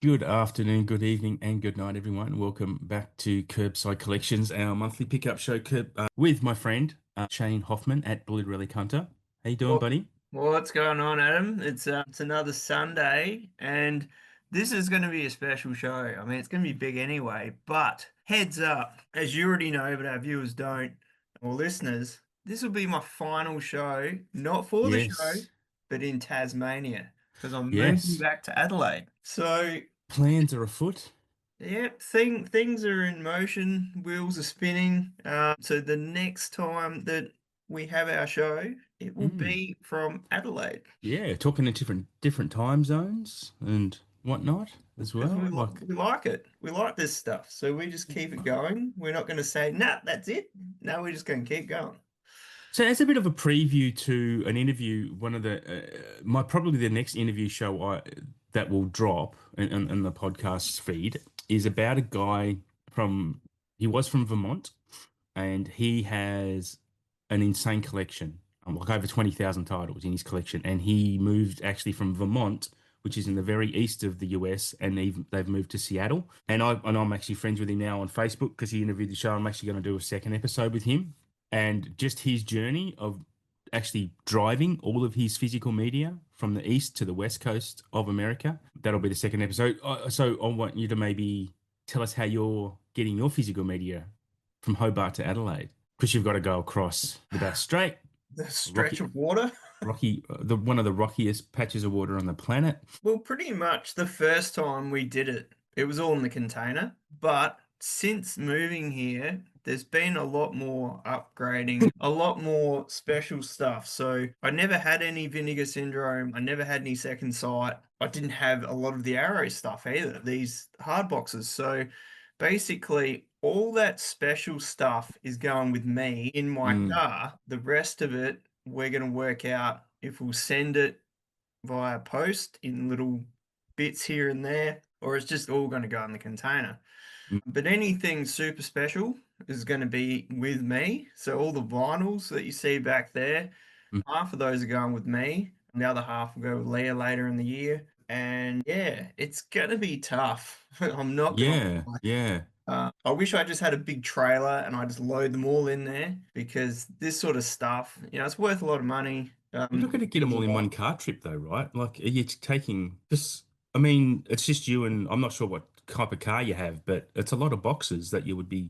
Good afternoon, good evening, and good night, everyone. Welcome back to KerbSide Collections, our monthly pickup show with my friend Shane Hoffman at Bullet Relic Hunter. How you doing, Well, buddy? what's going on, Adam? It's another Sunday, and this is going to be a special show. I mean, it's going to be big anyway, but heads up, as you already know, but our viewers don't, or listeners, this will be my final show, not for the show, Yes, but in Tasmania, because I'm moving yes. back to Adelaide. So, Plans are afoot. yeah, things are in motion, wheels are spinning. So the next time that we have our show, it will Mm. be from Adelaide. Yeah, talking in different time zones and whatnot as Because well. Like, we like it. We like this stuff. So we just keep it going. We're not going to say, nah, that's it. No, we're just going to keep going. so as a bit of a preview to an interview, one of my probably the next interview show that will drop in the podcast feed is about a guy from he was from Vermont and he has an insane collection, like over 20,000 titles in his collection, and he moved actually from Vermont, which is in the very east of the US, and they've moved to Seattle. And I'm actually friends with him now on Facebook because he interviewed the show. I'm actually going to do a second episode with him and just his journey of actually driving all of his physical media from the east to the west coast of America. That'll be the second episode. So I want you to maybe tell us how you're getting your physical media from Hobart to Adelaide, because you've got to go across the Bass Strait, The stretch rocky, of water. the one of the rockiest patches of water on the planet. Well, pretty much the first time we did it, it was all in the container. But since moving here, there's been a lot more upgrading, a lot more special stuff. So I never had any vinegar syndrome. I never had any second sight. I didn't have a lot of the arrow stuff either, these hard boxes. So basically, all that special stuff is going with me in my Mm, car. The rest of it, we're going to work out if we'll send it via post in little bits here and there, or it's just all going to go in the container. mm, But anything super special is going to be with me. So all the vinyls that you see back there, mm. half of those are going with me, and the other half will go with Leah later in the year. And yeah, it's going to be tough. I'm not going to Yeah, lie. yeah. I wish I just had a big trailer and I just load them all in there because this sort of stuff, it's worth a lot of money. You're not going to It get them means a all in one lot. car trip, though, right? Like, are you taking just? I mean, it's just you and I'm not sure what type of car you have, but it's a lot of boxes that you would be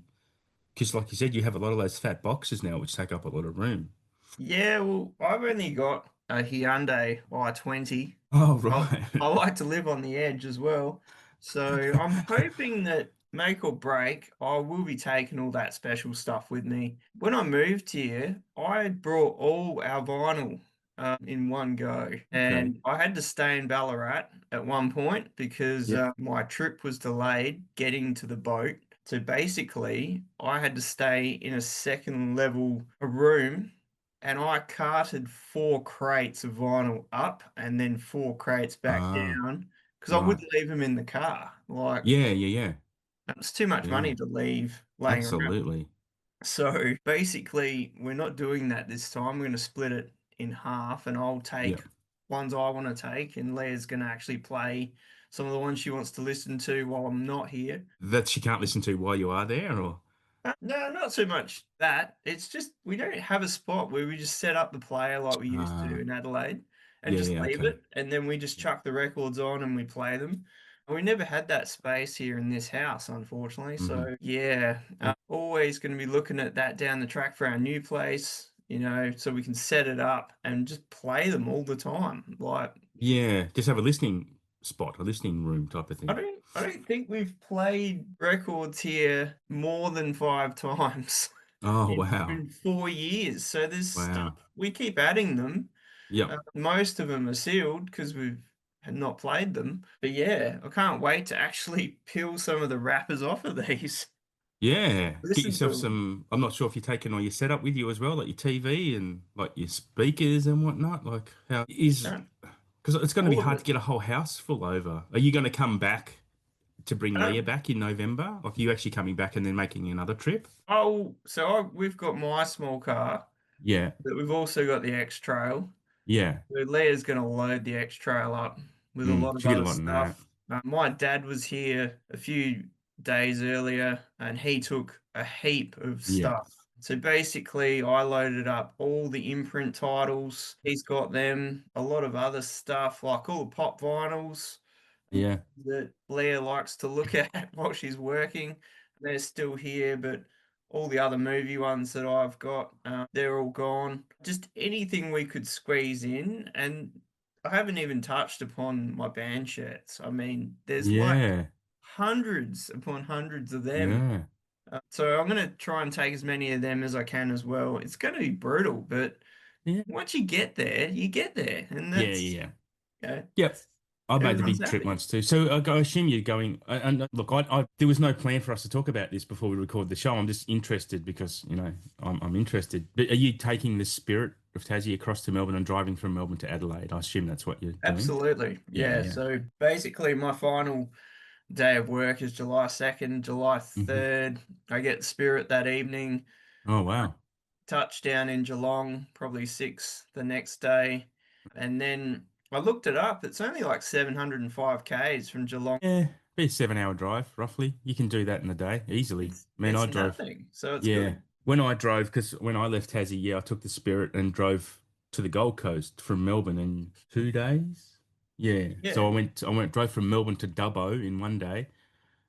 because, like you said, you have a lot of those fat boxes now, which take up a lot of room. Yeah, well, I've only got a Hyundai i20. Oh, I, right. I like to live on the edge as well. So I'm hoping that make or break, I will be taking all that special stuff with me. When I moved here, I brought all our vinyl in one go. Okay. And I had to stay in Ballarat at one point because Yep. my trip was delayed getting to the boat. So basically, I had to stay in a second level room and I carted 4 crates of vinyl up and then 4 crates back Ah, down because I right. wouldn't leave them in the car. Like, Yeah, yeah, yeah, it's too much money yeah. to leave laying around. Absolutely. So basically, we're not doing that this time. We're going to split it in half, and I'll take Yeah. ones I want to take, and Leah's going to actually play some of the ones she wants to listen to while I'm not here. That she can't listen to while you are there, or No, not so much that. It's just we don't have a spot where we just set up the player like we used to in Adelaide and yeah, just yeah, leave okay. it, and then we just chuck the records on and we play them. And we never had that space here in this house, unfortunately. Hmm. So yeah, always going to be looking at that down the track for our new place, so we can set it up and just play them all the time. Like Yeah, just have a listening spot, a listening room type of thing. I don't think we've played records here more than 5 times Oh, in wow. 4 years. So there's stuff Wow. we keep adding them. Yep. Most of them are sealed because we've had not played them. But yeah, I can't wait to actually peel some of the wrappers off of these. Yeah. Get Listen to yourself them. some, I'm not sure if you're taking all your setup with you as well, like your TV and like your speakers and whatnot. Like how is, No, because it's going to be all of hard to it. get a whole house full over. Are you going to come back to bring Leah Um, back in November? Like, are you actually coming back and then making another trip? we've got my small car, Yeah. but we've also got the X Trail. Yeah. So Leah's going to load the X Trail up with a lot of She did a other lot in that. stuff. My dad was here a few days earlier and he took a heap of Yeah. stuff. So basically, I loaded up all the imprint titles. He's got them, a lot of other stuff, like all the pop vinyls Yeah. that Blair likes to look at while she's working. They're still here, but all the other movie ones that I've got, they're all gone. Just anything we could squeeze in, and I haven't even touched upon my band shirts. I mean, there's like Yeah. hundreds upon hundreds of them. Yeah. So I'm gonna try and take as many of them as I can as well. It's gonna be brutal, but Yeah. once you get there, and Yeah. that's, Yeah. you know, Yep. I made the everyone's big trip happy. once too. So I assume you're going. And look, there was no plan for us to talk about this before we record the show. I'm just interested because I'm interested. But are you taking the spirit of Tassie across to Melbourne and driving from Melbourne to Adelaide? I assume that's what you're doing. Absolutely. Yeah, Yeah. yeah. So basically, my final day of work is July 2nd, July Hmm. 3rd. I get Spirit that evening, Oh wow. touchdown in Geelong, probably 6 the next day. And then I looked it up. It's only like 705 Ks from Geelong. Yeah, be a 7 hour drive roughly. You can do that in a day easily. Man, It's I drove. nothing. So it's Yeah, good. when I drove, because when I left Tassie, yeah, I took the Spirit and drove to the Gold Coast from Melbourne in 2 days. Yeah, so Yeah. drove from Melbourne to Dubbo in one day,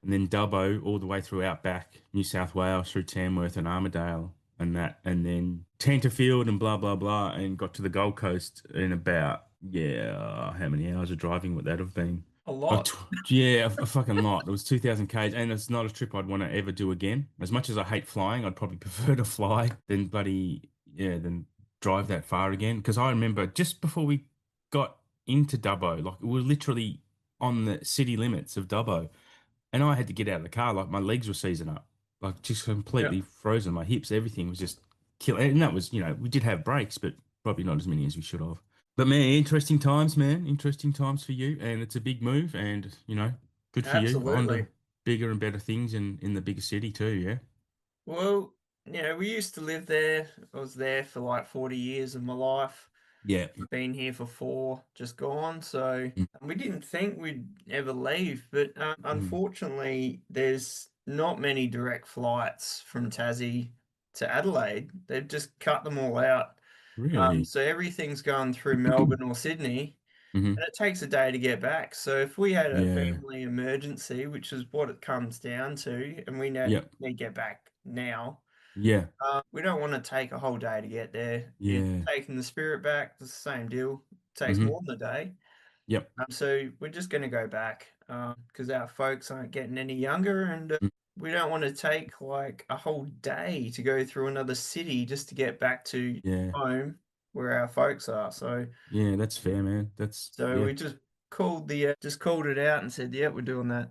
and then Dubbo all the way through Outback, New South Wales, through Tamworth and Armidale and that, and then Tenterfield and blah blah blah, and got to the Gold Coast in about, yeah, how many hours of driving would that have been? A Oh, lot. yeah, a fucking lot. It was 2,000 k's, and it's not a trip I'd want to ever do again. As much as I hate flying, I'd probably prefer to fly than drive that far again. Because I remember just before we got into Dubbo, like we were literally on the city limits of Dubbo, and I had to get out of the car, like my legs were seizing up, like just Yeah. completely frozen. My hips, everything was just killing. And that was, we did have breaks, but probably not as many as we should have. But man, interesting times, man. Interesting times for you, and it's a big move, and good for you. On to Absolutely. bigger and better things in the bigger city too. Yeah. Well, we used to live there. I was there for like 40 years of my life. Yeah. Been here for 4, just gone. So Mm, we didn't think we'd ever leave, but mm. unfortunately, there's not many direct flights from Tassie to Adelaide. They've just cut them all out. Really? So everything's going through Melbourne or Sydney, Hmm. and it takes a day to get back. So if we had a Yeah. family emergency, which is what it comes down to, and we Yep. need to get back now, Yeah. we don't want to take a whole day to get there. If Yeah. taking the Spirit back, it's the same deal. It takes Hmm. more than a day. Yep. So we're just going to go back because our folks aren't getting any younger, and Mm. we don't want to take like a whole day to go through another city just to get back to Yeah. home where our folks are. Yeah. That's fair, man. That's So yeah. we just called it out and said, yeah, we're doing that.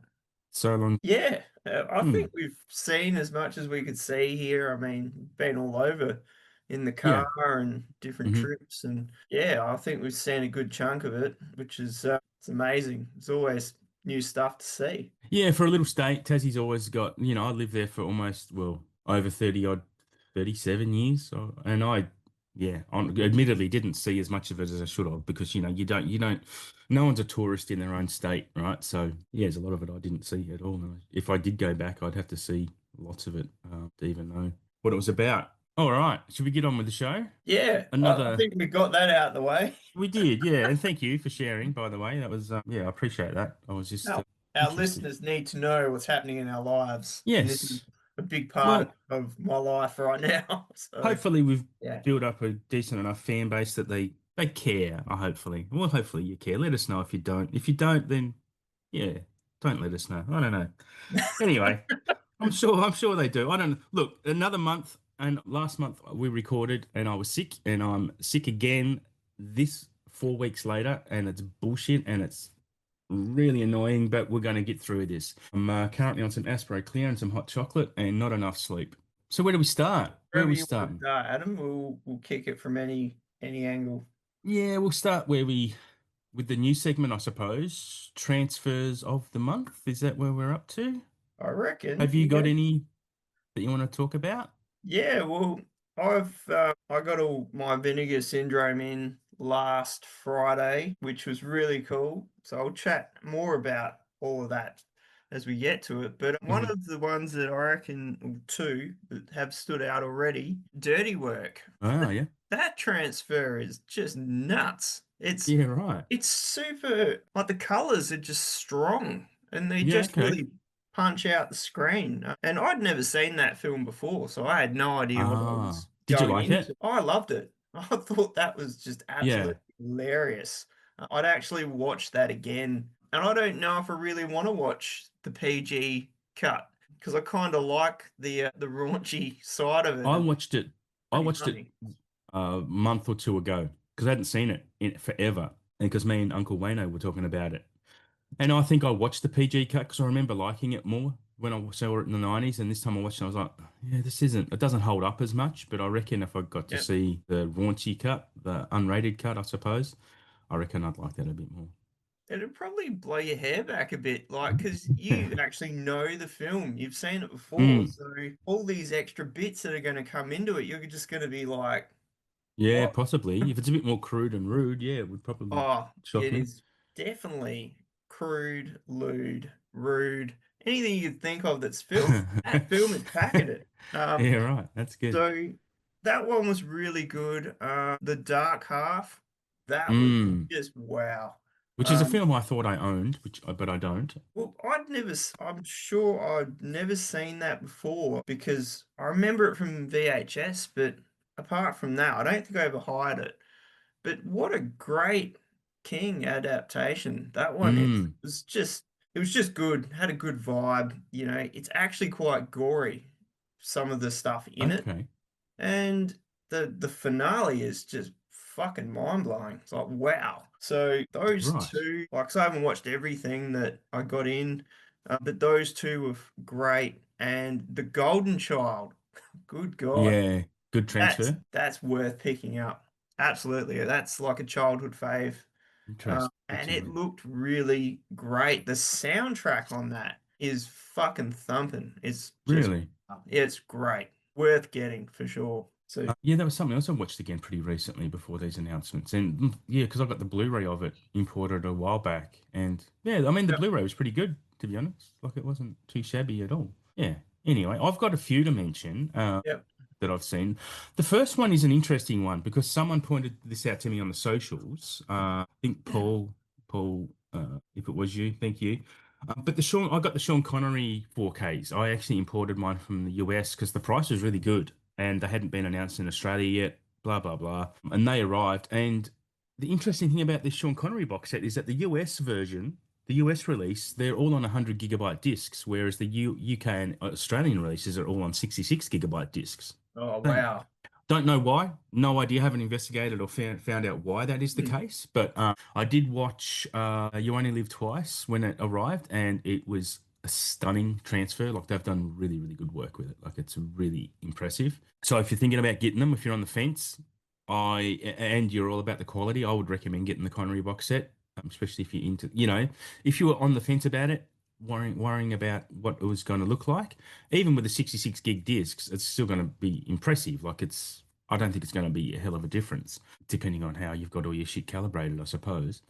So long. Yeah, I Hmm. think we've seen as much as we could see here. I mean, been all over in the car Yeah. and different Hmm. trips, and yeah, I think we've seen a good chunk of it, which is it's amazing. It's always new stuff to see. Yeah, for a little state, Tassie's always got, I lived there for almost, well, over 30 odd, 37 years. And admittedly didn't see as much of it as I should have because, no one's a tourist in their own state, right? So, yeah, there's a lot of it I didn't see at all. And if I did go back, I'd have to see lots of it to even know what it was about. All right, should we get on with the show? Yeah, I Another think we got that out of the way. We did, yeah, and thank you for sharing, by the way. That was, yeah, I appreciate that. I was just Our interested. listeners need to know what's happening in our lives, and this is Yes. a big part Well, of my life right now. So hopefully we've yeah. built up a decent enough fan base that they care. Hopefully, well, hopefully you care. Let us know if you don't. If you don't, then yeah, don't let us know. I don't know. Anyway, I'm sure they do. I don't look another month. And last month we recorded, and I was sick, and I'm sick again this 4 weeks later, and it's bullshit, and it's really annoying, but we're going to get through this. I'm currently on some Aspro Clear and some hot chocolate and not enough sleep. So where do we start? Where are Wherever we you want to starting? start, Adam, we'll kick it from any angle. Yeah, we'll start with the new segment, I suppose. Transfers of the month. Is that where we're up to? I reckon, Have you got yeah. any that you want to talk about? Yeah, well, I got all my vinegar syndrome in last Friday, which was really cool. So I'll chat more about all of that as we get to it. But one Mhm. of the ones that I reckon, or two that have stood out already, Dirty Work. Oh, yeah. That transfer is just nuts. Yeah, right. It's super, like the colors are just strong and they Yeah, just okay. really punch out the screen. And I'd never seen that film before, so I had no idea what I Ah, was did you going like into. it? I loved it. I thought that was just absolutely Yeah. hilarious. I'd actually watch that again. And I don't know if I really want to watch the PG cut because I kind of like the raunchy side of it, I and it's watched it. I pretty watched it funny. a month or two ago because I hadn't seen it in forever, and because me and Uncle Wayno were talking about it. And I think I watched the PG cut because I remember liking it more when I saw it in the 90s. And this time I watched it, I was like, yeah, it doesn't hold up as much. But I reckon if I got to Yeah. see the raunchy cut, the unrated cut, I suppose, I reckon I'd like that a bit more. It'd probably blow your hair back a bit, like, because you actually know the film, you've seen it before, Mm, so all these extra bits that are going to come into it, you're just going to be like, yeah, what? possibly. If it's a bit more crude and rude, yeah, it would probably Oh, shock it me. is definitely crude, lewd, rude, anything you could think of that's filth. That film is packing it. Yeah, right. That's good. So that one was really good. The Dark Half, that was Mm. just wow. Which is a Um, film I thought I owned, but I don't. Well, I'm sure I'd never seen that before because I remember it from VHS, but apart from that, I don't think I ever hired it. But what a great King adaptation. That one Mm. it was just good, had a good vibe, it's actually quite gory, some of the stuff in it. Okay. And the finale is just fucking mind-blowing. It's like, wow. So those Right. two, like, 'cause I haven't watched everything that I got in, but those two were great. And The Golden Child, good God, Yeah. Good transfer. that's worth picking up. Absolutely. That's like a childhood fave. And it Excellent. looked really great. The soundtrack on that is fucking thumping. It's just, Really? it's great. Worth getting for sure. So, Yeah, that was something else I watched again pretty recently before these announcements. And yeah, because I got the Blu-ray of it imported a while back. And yeah, I mean, the yep, Blu-ray was pretty good, to be honest. Like, it wasn't too shabby at all. Yeah. Anyway, I've got a few to mention yep. that I've seen. The first one is an interesting one because someone pointed this out to me on the socials. I think Paul, if it was you, thank you. But I got the Sean Connery 4Ks. I actually imported mine from the US because the price was really good and they hadn't been announced in Australia yet. Blah blah blah, and they arrived. And the interesting thing about this Sean Connery box set is that the US version, the US release, they're all on 100 gigabyte discs, whereas the UK and Australian releases are all on 66 gigabyte discs. Oh, Don't wow. don't know why. No idea. Haven't investigated or found out why that is the Hmm. case. But I did watch You Only Live Twice when it arrived, and it was a stunning transfer. Like they've done really, really good work with it. Like it's really impressive. So if you're thinking about getting them, if you're on the fence, and you're all about the quality, I would recommend getting the Connery box set, especially if you're into, if you were on the fence about it, worrying about what it was going to look like even with the 66 gig discs, it's still going to be impressive. I don't think it's going to be a hell of a difference, depending on how you've got all your shit calibrated, I suppose.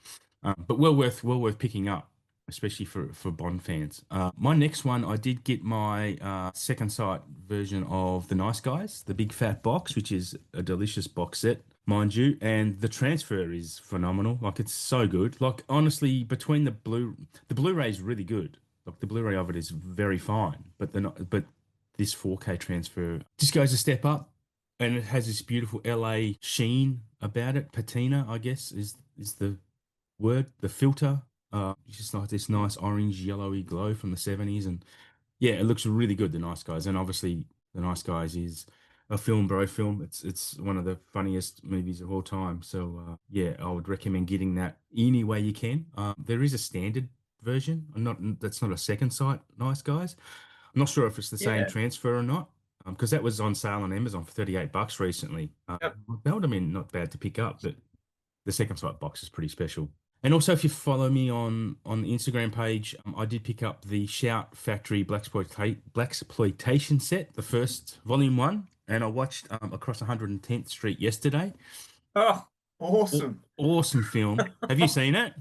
But well worth picking up, especially for Bond fans. My next one, I did get my second sight version of The Nice Guys, the big fat box, which is a delicious box set, mind you. And the transfer is phenomenal. Like it's so good. Like honestly, between the Blu-ray is really good. Like the Blu-ray of it is very fine, but this 4K transfer just goes a step up, and it has this beautiful LA sheen about it. Patina, I guess, is the word. The filter, it's just like this nice orange yellowy glow from the 70s, and yeah, it looks really good. The Nice Guys, and obviously, The Nice Guys is a film, bro. Film. It's one of the funniest movies of all time. So yeah, I would recommend getting that any way you can. There is a standard version. That's not a second sight. Nice Guys. I'm not sure if it's the same Yeah. transfer or not. Because that was on sale on Amazon for $38 recently. Yep. That would have been not bad to pick up, but the second sight box is pretty special. And also, if you follow me on the Instagram page, I did pick up the Shout Factory Blaxploitation set, the first volume one, and I watched Across 110th Street yesterday. Oh, awesome. Awesome film. Have you seen it?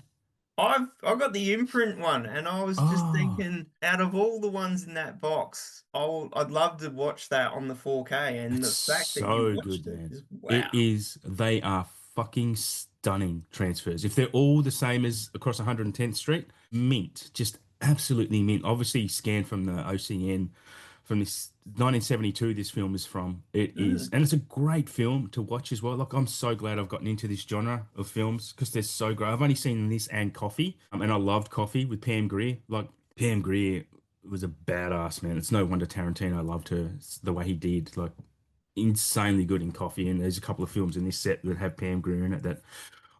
I've got the imprint one, and I was just Oh, thinking, out of all the ones in that box, I'd love to watch that on the 4K. And it's the fact that you so good, watched it man. is It wow. is, they are fucking stunning transfers. If they're all the same as across 110th Street, mint, just absolutely mint. Obviously scanned from the OCN from this 1972 this film is from. It is, Mm. and it's a great film to watch as well. Like I'm so glad I've gotten into this genre of films because they're so great. I've only seen this and Coffee, and I loved Coffee with Pam Grier. Like Pam Grier was a badass, man. It's no wonder Tarantino loved her the way he did. Like insanely good in Coffee, and there's a couple of films in this set that have Pam Grier in it that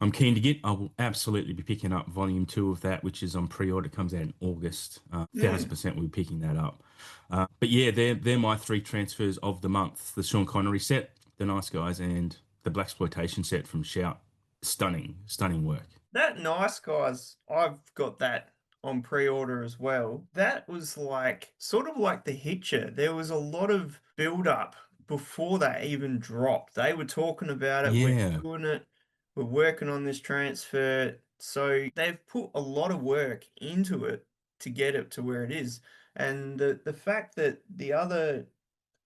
I'm keen to get. I will absolutely be picking up volume two of that, which is on pre-order. It comes out in August. 1000% we'll be picking that up. But yeah, they're my three transfers of the month: the Sean Connery set, the Nice Guys, and the Blaxploitation set from Shout. Stunning, stunning work. That Nice Guys, I've got that on pre-order as well. That was like sort of like The Hitcher. There was a lot of build-up before that even dropped. They were talking about it, we're Yeah. doing it, we're working on this transfer. So they've put a lot of work into it to get it to where it is. And the fact that the other,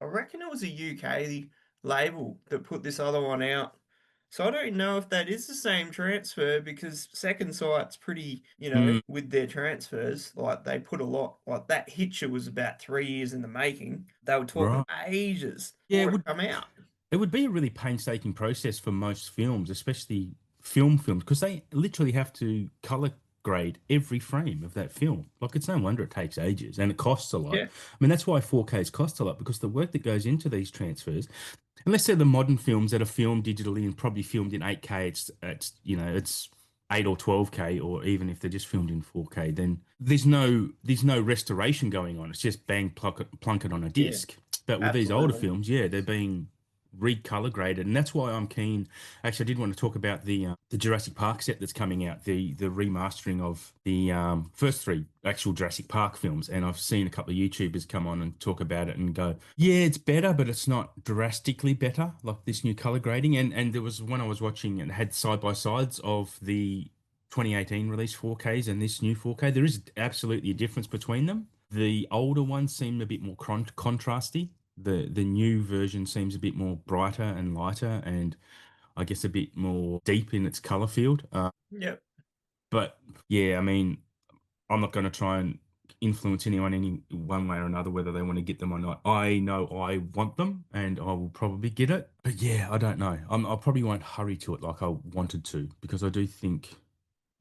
I reckon it was a UK label that put this other one out. So I don't know if that is the same transfer because Second Sight's pretty, Mm, with their transfers, like they put a lot, like that Hitcher was about 3 years in the making. They were talking right. ages Yeah, for it to come out. it would be a really painstaking process for most films, especially films, because they literally have to color grade every frame of that film. Like it's no wonder it takes ages and it costs a lot. Yeah, I mean, that's why 4Ks cost a lot because the work that goes into these transfers, unless they're the modern films that are filmed digitally and probably filmed in 8K, it's 8 or 12K, or even if they're just filmed in 4K, then there's no restoration going on. It's just bang plunk it on a yeah, disc. But with these older absolutely. films, yeah, they're being recolor graded, and that's why I'm keen. Actually, I did want to talk about the Jurassic Park set that's coming out, the remastering of the first three actual Jurassic Park films. And I've seen a couple of YouTubers come on and talk about it and go, yeah, it's better, but it's not drastically better, like this new color grading. And there was one I was watching and had side by sides of the 2018 release 4Ks and this new 4K. There is absolutely a difference between them. The older ones seem a bit more contrasty. The new version seems a bit more brighter and lighter, and I guess a bit more deep in its color field. Yep. But yeah, I mean, I'm not going to try and influence anyone any one way or another whether they want to get them or not. I know I want them, and I will probably get it. But yeah, I don't know. I probably won't hurry to it like I wanted to because I do think.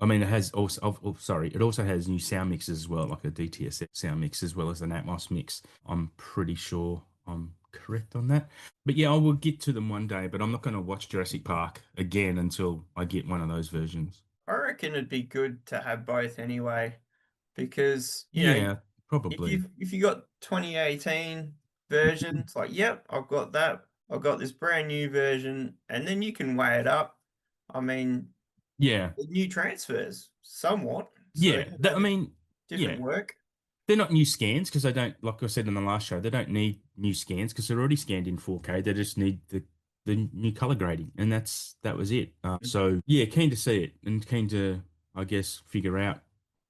I mean, it has also. Oh, sorry, it also has new sound mixes as well, like a DTS sound mix as well as an Atmos mix. I'm pretty sure I'm correct on that. But yeah, I will get to them one day. But I'm not going to watch Jurassic Park again until I get one of those versions. I reckon it'd be good to have both anyway, because Yeah, if probably. you got 2018 version, it's like, yep, I've got that. I've got this brand new version, and then you can weigh it up. I mean, Yeah, the new transfers somewhat, so yeah. I mean, different yeah. work. They're not new scans because they don't, like I said in the last show, they don't need new scans because they're already scanned in 4K. They just need the new color grading, and that was it. So yeah, keen to see it and keen to, I guess, figure out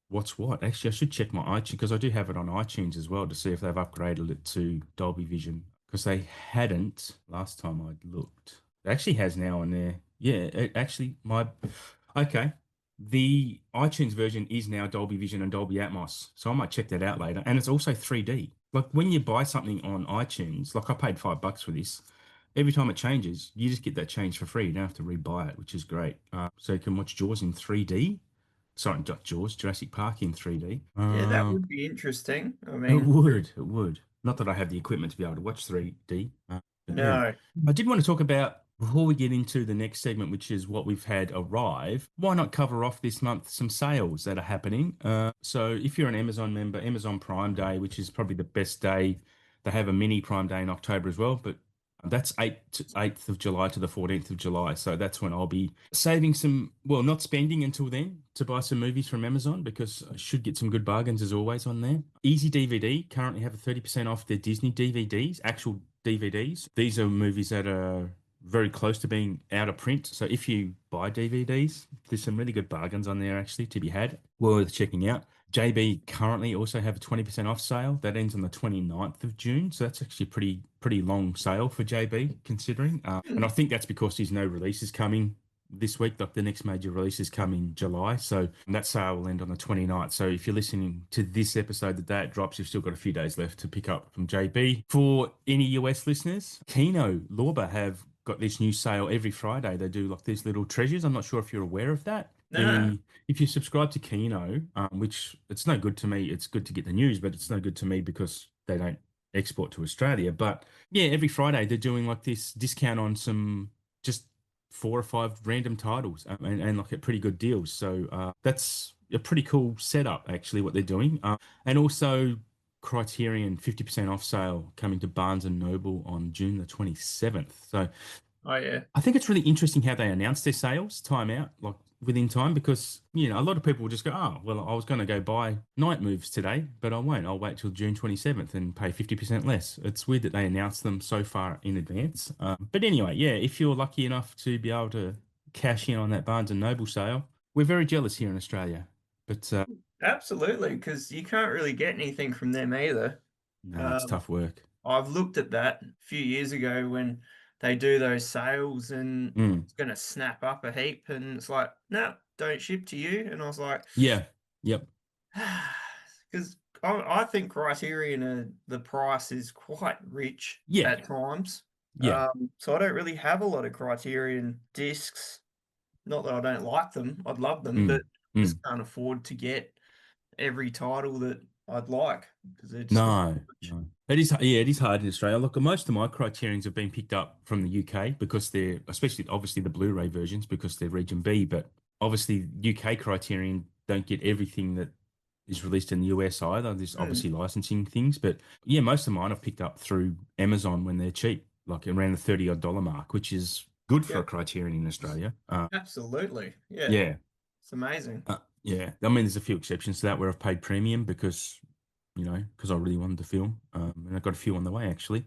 what's what. Actually, I should check my iTunes because I do have it on iTunes as well to see if they've upgraded it to Dolby Vision because they hadn't last time I looked. It actually has now on there. Yeah, it actually my okay. The iTunes version is now Dolby Vision and Dolby Atmos, so I might check that out later. And it's also 3D. Like when you buy something on iTunes, like I paid $5 for this. Every time it changes, you just get that change for free. You don't have to rebuy it, which is great. So you can watch Jaws in 3D. Sorry, not Jaws, Jurassic Park in 3D. Yeah, that would be interesting. I It mean, would, it would. Not that I have the equipment to be able to watch 3D. But yeah. no. I did want to talk about, before we get into the next segment, which is what we've had arrive, why not cover off this month some sales that are happening? So if you're an Amazon member, Amazon Prime Day, which is probably the best day, they have a mini Prime Day in October as well, but that's 8th of July to the 14th of July. So that's when I'll be saving some, well, not spending until then to buy some movies from Amazon because I should get some good bargains as always on there. Easy DVD currently have a 30% off their Disney DVDs, actual DVDs. These are movies that are very close to being out of print. So if you buy DVDs, there's some really good bargains on there actually to be had. Well worth checking out. JB currently also have a 20% off sale that ends on the 29th of June. So that's actually a pretty long sale for JB considering. And I think that's because there's no releases coming this week. Like the next major release is coming July. So that sale will end on the 29th. So if you're listening to this episode, the day it drops, you've still got a few days left to pick up from JB. For any US listeners, Kino Lorber have got this new sale every Friday. They do like these little treasures. I'm not sure if you're aware of that. No. If you subscribe to Kino, which it's no good to me, it's good to get the news, but it's no good to me because they don't export to Australia. But yeah, every Friday they're doing like this discount on some just 4 or 5 random titles, and like at pretty good deals. So that's a pretty cool setup, actually, what they're doing. And also Criterion 50% off sale coming to Barnes and Noble on June the 27th. So Oh yeah. I think it's really interesting how they announce their sales time out, like within time, because a lot of people will just go, oh, well, I was going to go buy Night Moves today, but I won't. I'll wait till June 27th and pay 50% less. It's weird that they announce them so far in advance. But anyway, yeah, if you're lucky enough to be able to cash in on that Barnes and Noble sale, we're very jealous here in Australia. But Absolutely, because you can't really get anything from them either. no, it's Um, tough work. I've looked at that a few years ago when they do those sales and Mm, it's going to snap up a heap, and it's like, no, don't ship to you. And I was like, yeah, yep, because I think Criterion, the price is quite rich yeah, at times. yeah. So I don't really have a lot of Criterion discs. Not that I don't like them, I'd love them, but Mm, mm. just can't afford to get every title that I'd like because they're just No, no. It is, yeah, it is hard in Australia. Look, most of my criterions have been picked up from the UK because they're, especially obviously the Blu-ray versions because they're region B, but obviously UK criterion don't get everything that is released in the US either. There's Hmm, obviously licensing things, but yeah, most of mine I've picked up through Amazon when they're cheap, like around the 30 odd dollar mark, which is good for a yep, criterion in Australia. absolutely. Yeah, Yeah. it's amazing. Yeah, I mean, there's a few exceptions to that where I've paid premium because I really wanted the film. And I've got a few on the way actually,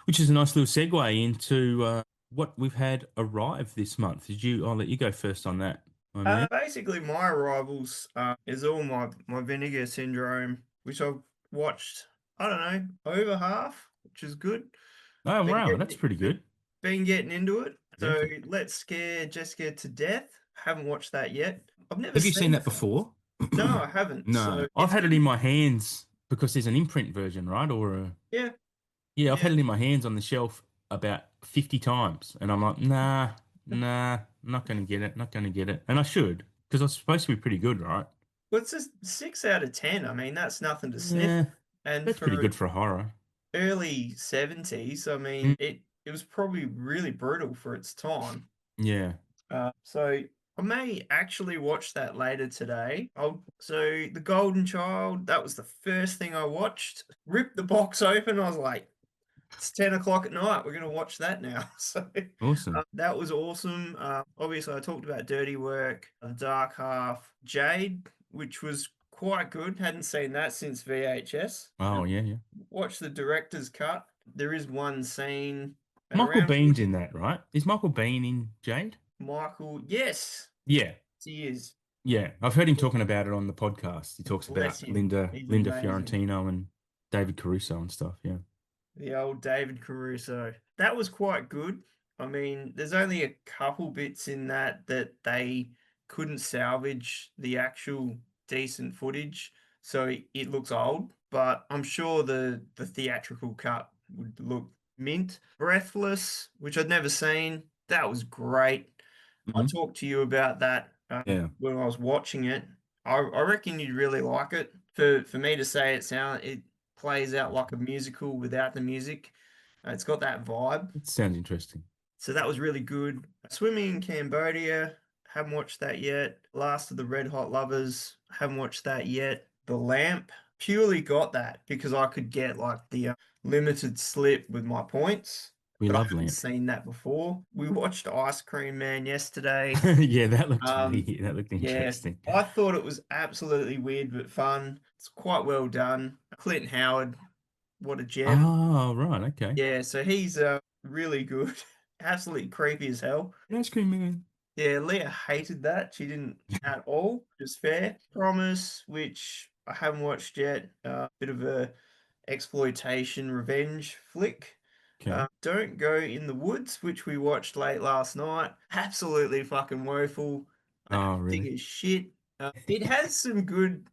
which is a nice little segue into what we've had arrive this month. I'll let you go first on that, my man. Basically, my arrivals is all my Vinegar Syndrome, which I've watched, I don't know, over half, which is good. Oh, Been wow, that's getting pretty good. been getting into it. So Terrific. let's scare Jessica to death. Haven't watched that yet. I've never Have you seen seen that it. before? No, I haven't. No, So I've it's had it in gonna, my hands because there's an imprint version, right? yeah, Yeah, I've yeah. had it in my hands on the shelf about 50 times, and I'm like, nah, not gonna get it, not gonna get it, and I should because it's supposed to be pretty good, right? Well, it's just 6 out of 10. I mean, that's nothing to sniff. Yeah, And that's pretty for good for a horror. early 70s, I Mm, mean, it was probably really brutal for its time. yeah. So I may actually watch that later today. So The Golden Child, that was the first thing I watched. Ripped the box open. I was like, it's 10 o'clock at night. We're going to watch that now. So Awesome. that was awesome. Obviously, I talked about Dirty Work, The Dark Half, Jade, which was quite good. Hadn't seen that since VHS. Oh, yeah, yeah. Watched the director's cut. There is one scene Michael around Bean's in that, right? Is Michael Bean in Jade? Michael. Yes, Yeah, he is. yeah. I've heard him talking about it on the podcast. He talks Bless about him. Linda, He's Linda amazing. Fiorentino and David Caruso and stuff. Yeah. The old David Caruso. That was quite good. I mean, there's only a couple bits in that they couldn't salvage the actual decent footage, so it looks old. But I'm sure the theatrical cut would look mint. Breathless, which I'd never seen. That was great. I Mhm. talked to you about that Yeah. when I was watching it. I reckon you'd really like it. For me to say it plays out like a musical without the music. It's got that vibe. It sounds interesting. So that was really good. Swimming in Cambodia, haven't watched that yet. Last of the Red Hot Lovers, haven't watched that yet. The Lamp, purely got that because I could get like the limited slip with my points, We but I love hadn't Lamp. seen that before. We watched Ice Cream Man yesterday. Yeah, that looked Um, weird. That looked yeah, interesting. I thought it was absolutely weird but fun. It's quite well done. Clint Howard, what a gem. Oh, right. Okay. Yeah, so he's really good. absolutely creepy as hell. Ice cream man. Yeah, Leah hated that. She didn't at all. Just fair. Promise, which I haven't watched yet. Bit of a exploitation revenge flick. Okay. Don't Go in the Woods, which we watched late last night. Absolutely fucking woeful. Oh, Acting really? as shit. It has some good,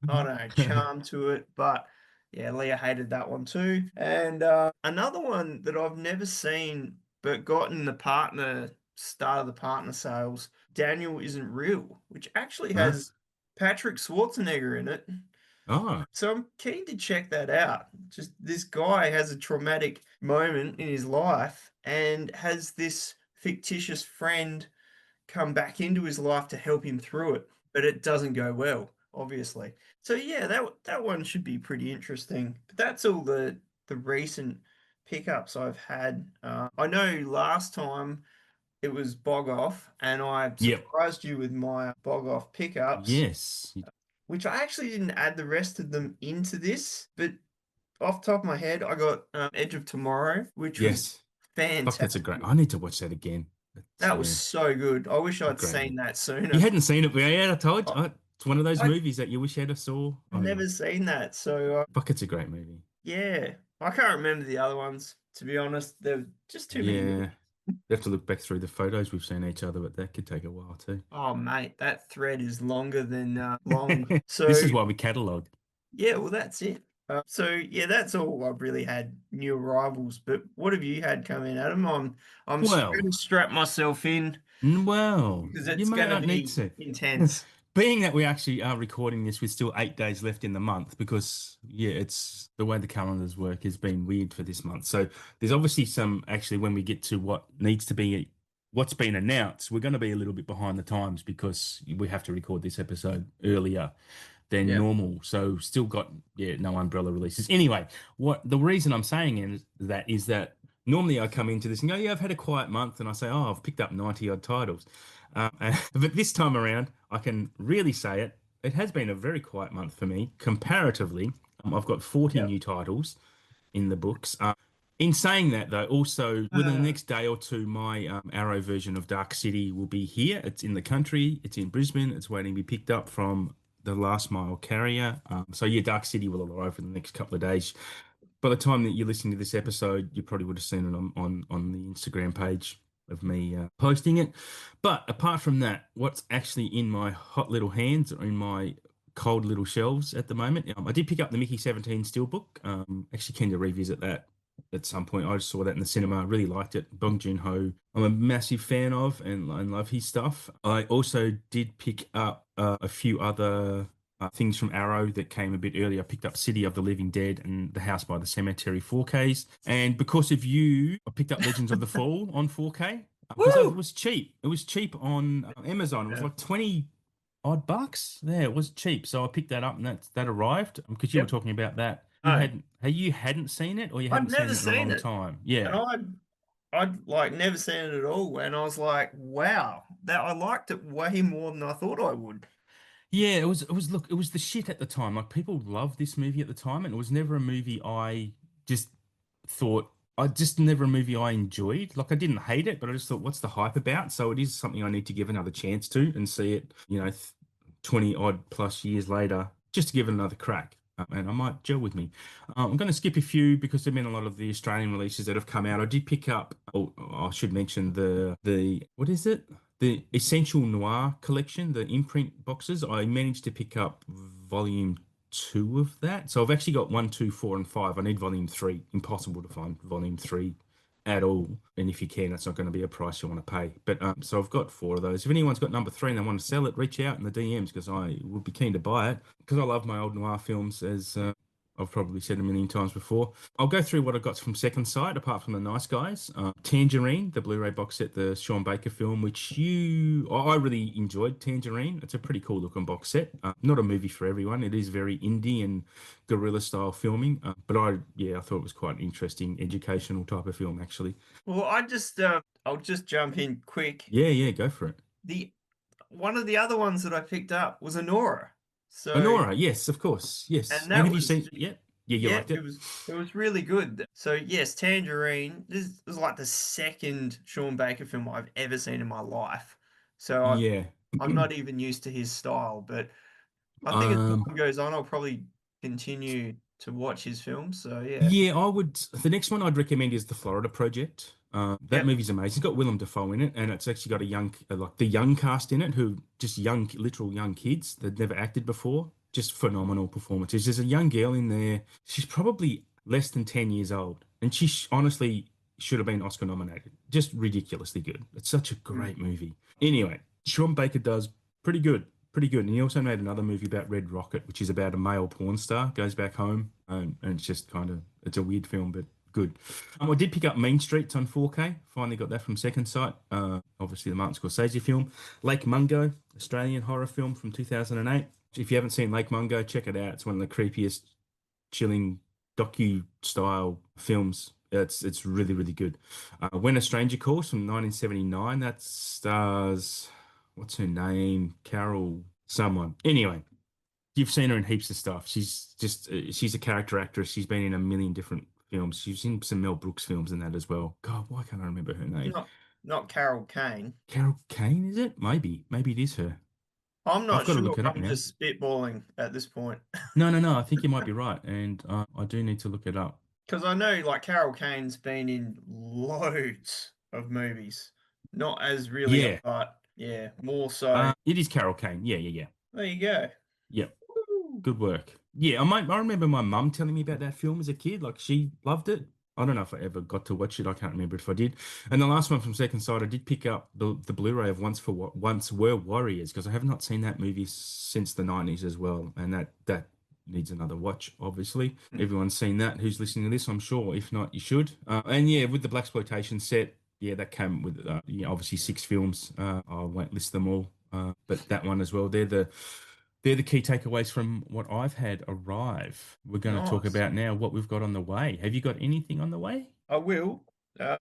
I don't know, charm to it, but yeah, Leah hated that one too. And another one that I've never seen but got in the partner start of the partner sales, Daniel Isn't Real, which actually Huh? has Patrick Schwarzenegger in it. Oh, So I'm keen to check that out. Just this guy has a traumatic moment in his life and has this fictitious friend come back into his life to help him through it, but it doesn't go well, obviously. So yeah, that one should be pretty interesting. But that's all the recent pickups I've had. I know last time it was Bog Off, and I yep. surprised you with my Bog Off pickups, Yes. which I actually didn't add the rest of them into this, but off the top of my head, I got Edge of Tomorrow, which was Yes. Fuck, that's a great. fantastic. I need to watch that again. That's, That was yeah, so good. I wish a I'd great seen movie. that You sooner. hadn't seen it, but yeah, I told I, you. It's one of those I movies that you wish you had saw. Oh, yeah. never seen that, so Fuck, it's a great movie. yeah, I can't remember the other ones. To be honest, there were just too many movies. Yeah. You have to look back through the photos we've seen each other, but that could take a while too. Oh mate, that thread is longer than long. This So is why we catalog. yeah, well that's it. So yeah, that's all I've really had new arrivals. But what have you had come in, Adam? I'm going Well, to strap myself in well, because you it's may going to not need be to. intense. Being that we actually are recording this with still 8 days left in the month, because yeah, it's the way the calendars work has been weird for this month. So there's obviously some actually when we get to what needs to be what's been announced, we're going to be a little bit behind the times because we have to record this episode earlier than Yeah. normal. So still got no umbrella releases. Anyway, what the reason I'm saying is that normally I come into this and go, yeah, I've had a quiet month, and I say, oh, I've picked up 90 odd titles. But this time around, I can really say it. It has been a very quiet month for me comparatively. I've got 40 Yeah. new titles in the books. In saying that, though, also within the next day or two, my Arrow version of Dark City will be here. It's in the country. It's in Brisbane. It's waiting to be picked up from the last mile carrier. So yeah, Dark City will arrive in the next couple of days. By the time that you're listening to this episode, you probably would have seen it on the Instagram page of me posting it. But apart from that, what's actually in my hot little hands or in my cold little shelves at the moment, I did pick up the Mickey 17 Steelbook. Actually, keen to revisit that at some point. I just saw that in the cinema. I really liked it. Bong Joon-ho, I'm a massive fan of and love his stuff. I also did pick up a few other things from Arrow that came a bit earlier. I picked up City of the Living Dead and The House by the Cemetery 4Ks. And because of you, I picked up Legends of the Fall on 4K because it Woo! was cheap. It was cheap on Amazon. It was Yeah. like 20 odd bucks. Yeah, it was cheap. So I picked that up and that arrived because you were Yep. talking about that. No, You hadn't seen it or you I'd hadn't never seen it in a seen long it, time. and Yeah. I'd like never seen it at all, and I was like, wow, that I liked it way more than I thought I would. Yeah, it was look, it was the shit at the time. Like people loved this movie at the time, and it was never a movie just thought I just never a movie I enjoyed. Like I didn't hate it, but I just thought, what's the hype about? So it is something I need to give another chance to and see it, 20 odd plus years later, just to give it another crack. And I might gel with me. I'm going to skip a few because there've been a lot of the Australian releases that have come out. I did pick up. Oh, I should mention the what is it? The Essential Noir collection, the imprint boxes. I managed to pick up volume two of that. So I've actually got one, two, four, and five. I need volume three. Impossible to find volume three at all. And if you can, it's not going to be a price you want to pay. But so I've got four of those. If anyone's got number three and they want to sell it, reach out in the DMs because I would be keen to buy it because I love my old noir films as I've probably said a million times before. I'll go through what I got from Second Sight, apart from the Nice Guys. Tangerine, the Blu-ray box set, the Sean Baker film, I really enjoyed Tangerine. It's a pretty cool looking box set. Not a movie for everyone. It is very indie and guerrilla style filming. But I thought it was quite an interesting educational type of film, actually. Well, I'll just jump in quick. Yeah, yeah, go for it. The One of the other ones that I picked up was Honora. So, Honora, yes, of course, yes. and And that have you was seen? Yeah. Yeah, you Yeah, liked it? it was really good. So yes, Tangerine. This is like the second Sean Baker film I've ever seen in my life. So Yeah. I'm not even used to his style, but I think as Um, time goes on, I'll probably continue to watch his films. So yeah. yeah, I would. The next one I'd recommend is The Florida Project. That Yep. movie's amazing. It's got Willem Dafoe in it, and it's actually got a young, like the young cast in it, who just young, literal young kids that never acted before. Just phenomenal performances. There's a young girl in there. She's probably less than 10 years old, and she honestly should have been Oscar nominated. Just ridiculously good. It's such a Mm. great movie. Anyway, Sean Baker does pretty good. Pretty good. And he also made another movie about Red Rocket, which is about a male porn star goes back home, and it's just kind of it's a weird film, but good. I did pick up Mean Streets on 4K. Finally got that from Second Sight. Obviously the Martin Scorsese film. Lake Mungo, Australian horror film from 2008. If you haven't seen Lake Mungo, check it out. It's one of the creepiest, chilling docu style films. It's really really good. When a Stranger Calls from 1979. That stars what's her name? Carol someone. Anyway, you've seen her in heaps of stuff. She's a character actress. She's been in a million different films. She's in some Mel Brooks films and that as well. God, why can't I remember her name? Not not Carol Kane. Carol Kane, is it? Maybe it is her. I'm I've not got to sure. look it up I'm now. just spitballing at this point No, no, no. I think you might be right, and I do need to look it up. because I know like Carol Kane's been in loads of movies. Not as really, Yeah, but yeah, more so. it is Carol Kane. Yeah, yeah, yeah. There you go. Yeah. Woo. Good work. Yeah, I remember my mum telling me about that film as a kid. Like she loved it. I don't know if I ever got to watch it. I can't remember if I did. And the last one from Second Sight, I did pick up the Blu-ray of Once Were Warriors because I have not seen that movie since the 90s as well. And that needs another watch, obviously. Mm. Everyone's seen that who's listening to this, I'm sure. If not, you should. And yeah, with the blaxploitation set, yeah, that came with yeah, obviously 6 films. I won't list them all, but that one as well. They're the key takeaways from what I've had arrive. We're going to talk Nice. about now what we've got on the way. Have you got anything on the way? I will.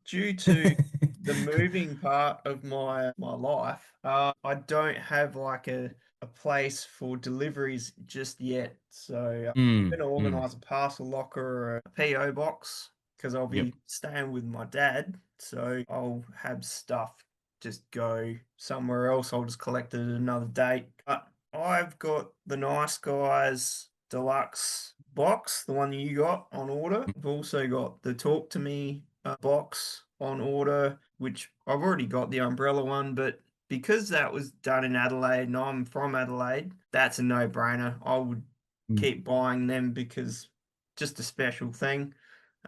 Due to the moving part of my life, I don't have like a place for deliveries just yet. So I'm Mm, going to mm, organize a parcel locker or a PO box because I'll yep. be staying with my dad. So I'll have stuff just go somewhere else. I'll just collect it at another date. But I've got the Nice Guys deluxe box, the one you got on order. I've also got the Talk to Me box on order, which I've already got the umbrella one, but because that was done in Adelaide and I'm from Adelaide, that's a no-brainer. I would Mm, keep buying them because just a special thing.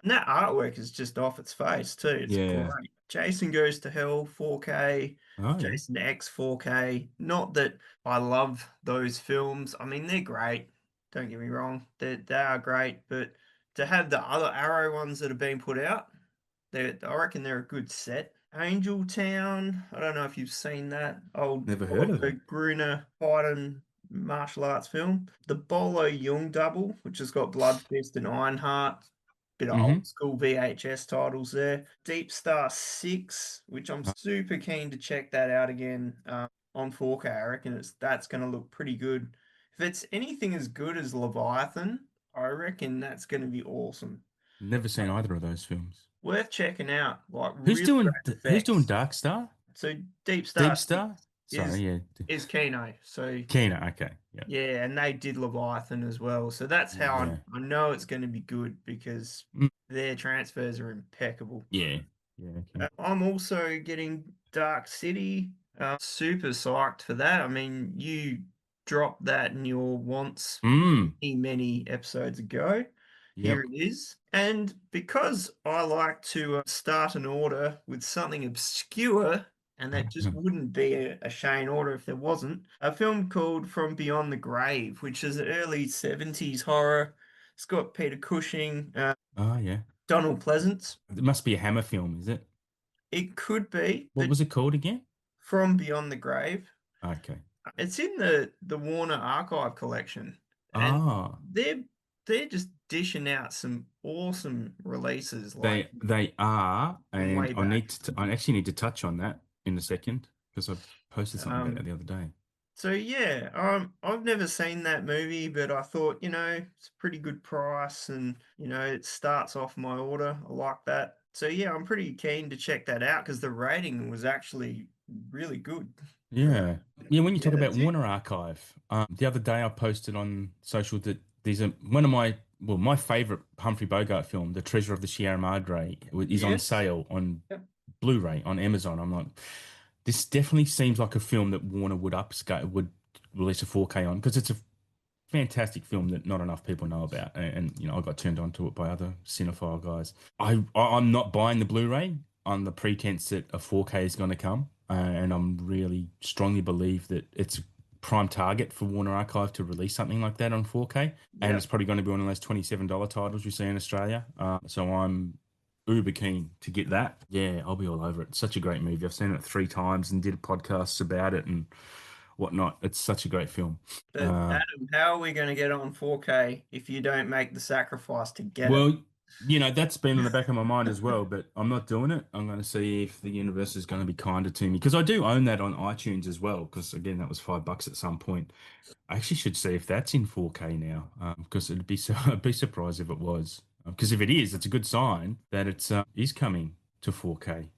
And that artwork is just off its face too. It's yeah. great. Jason Goes to Hell 4K, Oh, yeah. Jason X 4K. Not that I love those films. I mean, they're great. Don't get me wrong. They are great, but to have the other Arrow ones that have been put out, I reckon they're a good set. Angel Town, I don't know if you've seen that old Never heard of Oliver it. Gruner fighting martial arts film. The Bolo Young double, which has got Blood Fist and Ironheart. Bit of Mm-hmm. old school VHS titles there. Deep Star 6, which I'm super keen to check that out again on 4K. I reckon that's going to look pretty good. If it's anything as good as Leviathan, I reckon that's going to be awesome. Never seen either of those films. Worth checking out. Like Who's really doing great who's doing effects. Dark Star? So Deep Star Deep 6 Star? Sorry, is yeah. is Kino. So Kino, okay. Yeah. yeah, and they did Leviathan as well. So that's how Yeah. I know it's going to be good because Mm, their transfers are impeccable. yeah. Yeah, okay. I'm also getting Dark City. Super psyched for that. I mean, you dropped that in your wants Mm. many episodes ago. Here Yep. it is. And because I like to start an order with something obscure, and that just wouldn't be a Shane order if there wasn't, a film called From Beyond the Grave, which is an early 70s horror. It's got Peter Cushing, Oh, yeah. Donald Pleasance. It must be a Hammer film, is it? It could be, What but was it called again? From Beyond the Grave. Okay. It's in the Warner Archive collection, and Ah. they're they're just dishing out some awesome releases like They are, from and way back. I actually need to touch on that in a second because I posted something about Um, that the other day. So yeah, I've never seen that movie, but I thought, it's a pretty good price and, it starts off my order. I like that. So yeah, I'm pretty keen to check that out because the rating was actually really good for Yeah. Yeah, when you yeah, talk about that's it. Warner Archive, the other day I posted on social that these are one of my favorite Humphrey Bogart film, The Treasure of the Sierra Madre, is on Yes. sale on Yep. Blu-ray on Amazon. I'm like, this definitely seems like a film that Warner would release a 4K on because it's a fantastic film that not enough people know about, and I got turned on to it by other cinephile guys. I'm not buying the Blu-ray on the pretense that a 4K is going to come, and I'm really strongly believe that it's a prime target for Warner Archive to release something like that on 4K, and it's Yep. probably going to be one of those $27 titles you see in Australia. So I'm uber keen to get that. Yeah, I'll be all over it. Such a great movie. I've seen it 3 times and did podcasts about it and whatnot. It's such a great film. But Uh, Adam, how are we going to get on 4K if you don't make the sacrifice to get it? Well, that's been in the back of my mind as well, but I'm not doing it. I'm going to see if the universe is going to be kinder to me because I do own that on iTunes as well. Because again, that was $5 at some point. I actually should see if that's in 4K now, because it'd be so I'd be surprised if it was. Because if it is, it's a good sign that it's is coming to 4K.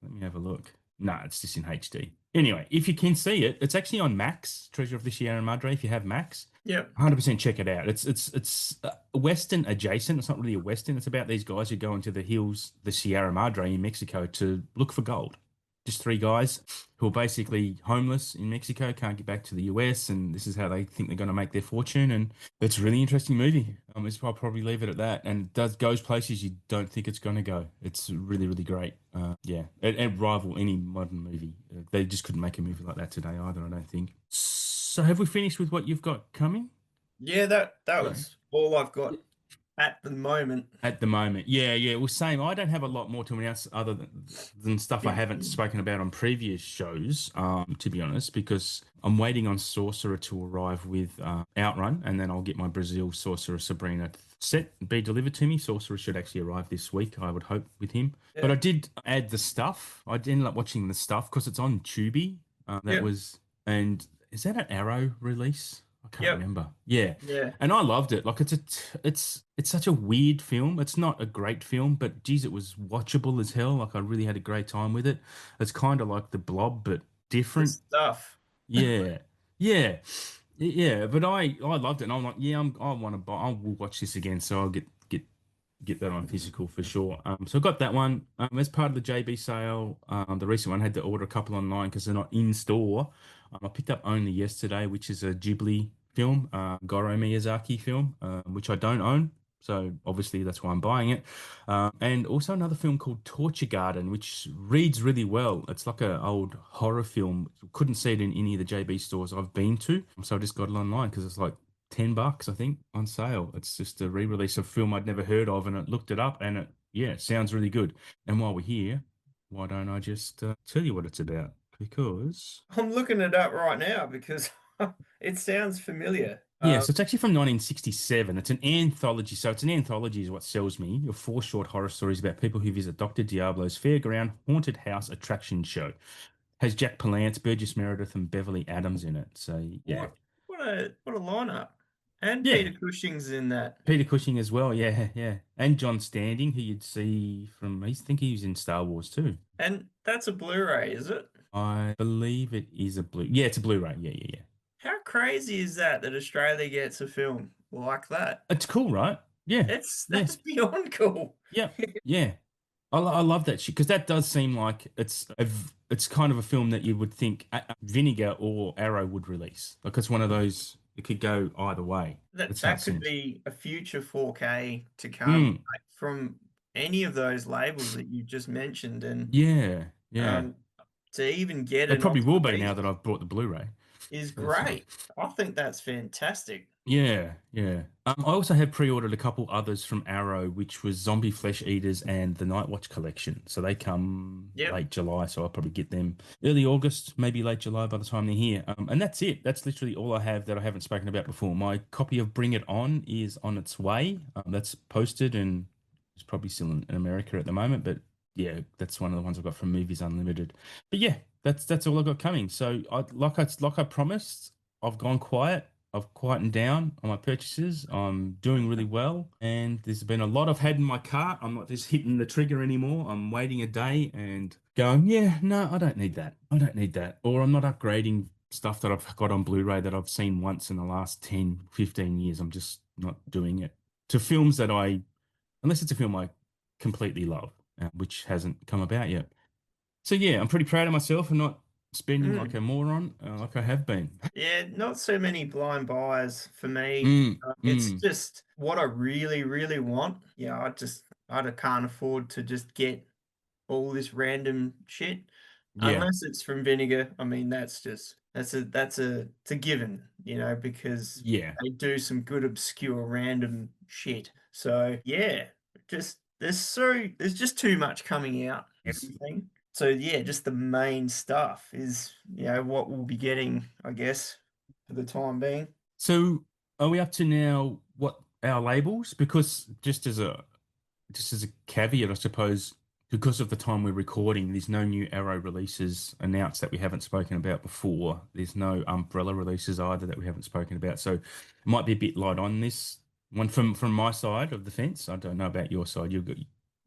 Let me have a look. No, it's just in HD. Anyway, if you can see it, it's actually on Max, Treasure of the Sierra Madre. If you have Max, Yep. 100% check it out. It's Western adjacent. It's not really a Western. It's about these guys who go into the hills, the Sierra Madre in Mexico to look for gold. Just 3 guys who are basically homeless in Mexico, can't get back to the US, and this is how they think they're going to make their fortune. And it's a really interesting movie. I'll probably leave it at that. And it does goes places you don't think it's going to go. It's really, really great. Yeah, it rival any modern movie. They just couldn't make a movie like that today either, I don't think. So have we finished with what you've got coming? Yeah, that Yeah. was all I've got at the moment. At the moment, yeah, yeah. Well, same. I don't have a lot more to announce other than stuff I haven't spoken about on previous shows, to be honest, because I'm waiting on Sorcerer to arrive with Outrun, and then I'll get my Brazil Sorcerer Sabrina set be delivered to me. Sorcerer should actually arrive this week, I would hope, with him. But I Yep. did add the stuff. I ended up watching the stuff because it's on Tubi. That Yep. was, and is that an Arrow release? I can't Yep. remember. Yeah. Yeah. And I loved it. Like it's such a weird film. It's not a great film, but geez, it was watchable as hell. Like I really had a great time with it. It's kind of like The Blob, but The different. stuff. Yeah, yeah, yeah. But I loved it, and I'm like, yeah, I want to buy. I will watch this again, so I'll get that on physical for sure. So I got that one as part of the JB sale. The recent one I had to order a couple online because they're not in store. I picked up Only Yesterday, which is a Ghibli film, Goro Miyazaki film, which I don't own. So obviously that's why I'm buying it. And also another film called Torture Garden, which reads really well. It's like an old horror film. Couldn't see it in any of the JB stores I've been to, so I just got it online because it's like $10, I think, on sale. It's just a re-release of a film I'd never heard of, and it looked it up, and yeah, it sounds really good. And while we're here, why don't I just tell you what it's about? Because I'm looking it up right now because it sounds familiar. yeah, so it's actually from 1967. It's an anthology. So it's an anthology is what sells me. Of 4 short horror stories about people who visit Dr. Diablo's fairground haunted house attraction show. Has Jack Palance, Burgess Meredith, and Beverly Adams in it. So yeah. What a lineup. And Yeah. Peter Cushing's in that. Peter Cushing as well. Yeah, yeah. And John Standing, who you'd see from, I think he was in Star Wars too. And that's a Blu-ray, is it? I believe it is a Yeah, it's a Blu-ray. Yeah, yeah, yeah. How crazy is that Australia gets a film like that? It's cool, right? Yeah, It's yeah, that's beyond cool. yeah, yeah. I love that shit because that does seem like it's kind of a film that you would think Vinegar or Arrow would release. Like it's one of those. It could go either way. That That's how it that could seems. be a future 4K to come, Mm, like, from any of those labels that you just mentioned, and yeah, yeah. um, to even get It an probably option will be now piece that I've bought the Blu-ray. is That's it. great. I think that's fantastic. Yeah, yeah. I also have pre-ordered a couple others from Arrow, which was Zombie Flesh Eaters and the Night Watch collection. So they come Yep. late July, so I'll probably get them early August, maybe late July by the time they're here. And that's it. That's literally all I have that I haven't spoken about before. My copy of Bring It On is on its way. That's posted and it's probably still in America at the moment, but yeah, that's one of the ones I've got from Movies Unlimited. But yeah, that's all I got coming. So like I promised, I've gone quiet. I've quietened down on my purchases. I'm doing really well, and there's been a lot I've had in my cart. I'm not just hitting the trigger anymore. I'm waiting a day and going, yeah, no, I don't need that. I don't need that. Or I'm not upgrading stuff that I've got on Blu-ray that I've seen once in the last 10, 15 years. I'm just not doing it to films that unless it's a film I completely love, which hasn't come about yet. So yeah, I'm pretty proud of myself for not spending like Mm. a moron, like I have been. Yeah, not so many blind buys for me. Mm, It's mm, just what I really, really want. Yeah, I can't afford to just get all this random shit yeah, unless it's from vinegar. I mean, it's a given, because yeah. they do some good obscure random shit. So yeah, just there's just too much coming out, everything. So yeah, just the main stuff is, what we'll be getting, I guess, for the time being. So are we up to now what our labels? Because just as a caveat, I suppose, because of the time we're recording, there's no new Arrow releases announced that we haven't spoken about before. There's no Umbrella releases either that we haven't spoken about. So it might be a bit light on this one from my side of the fence. I don't know about your side. You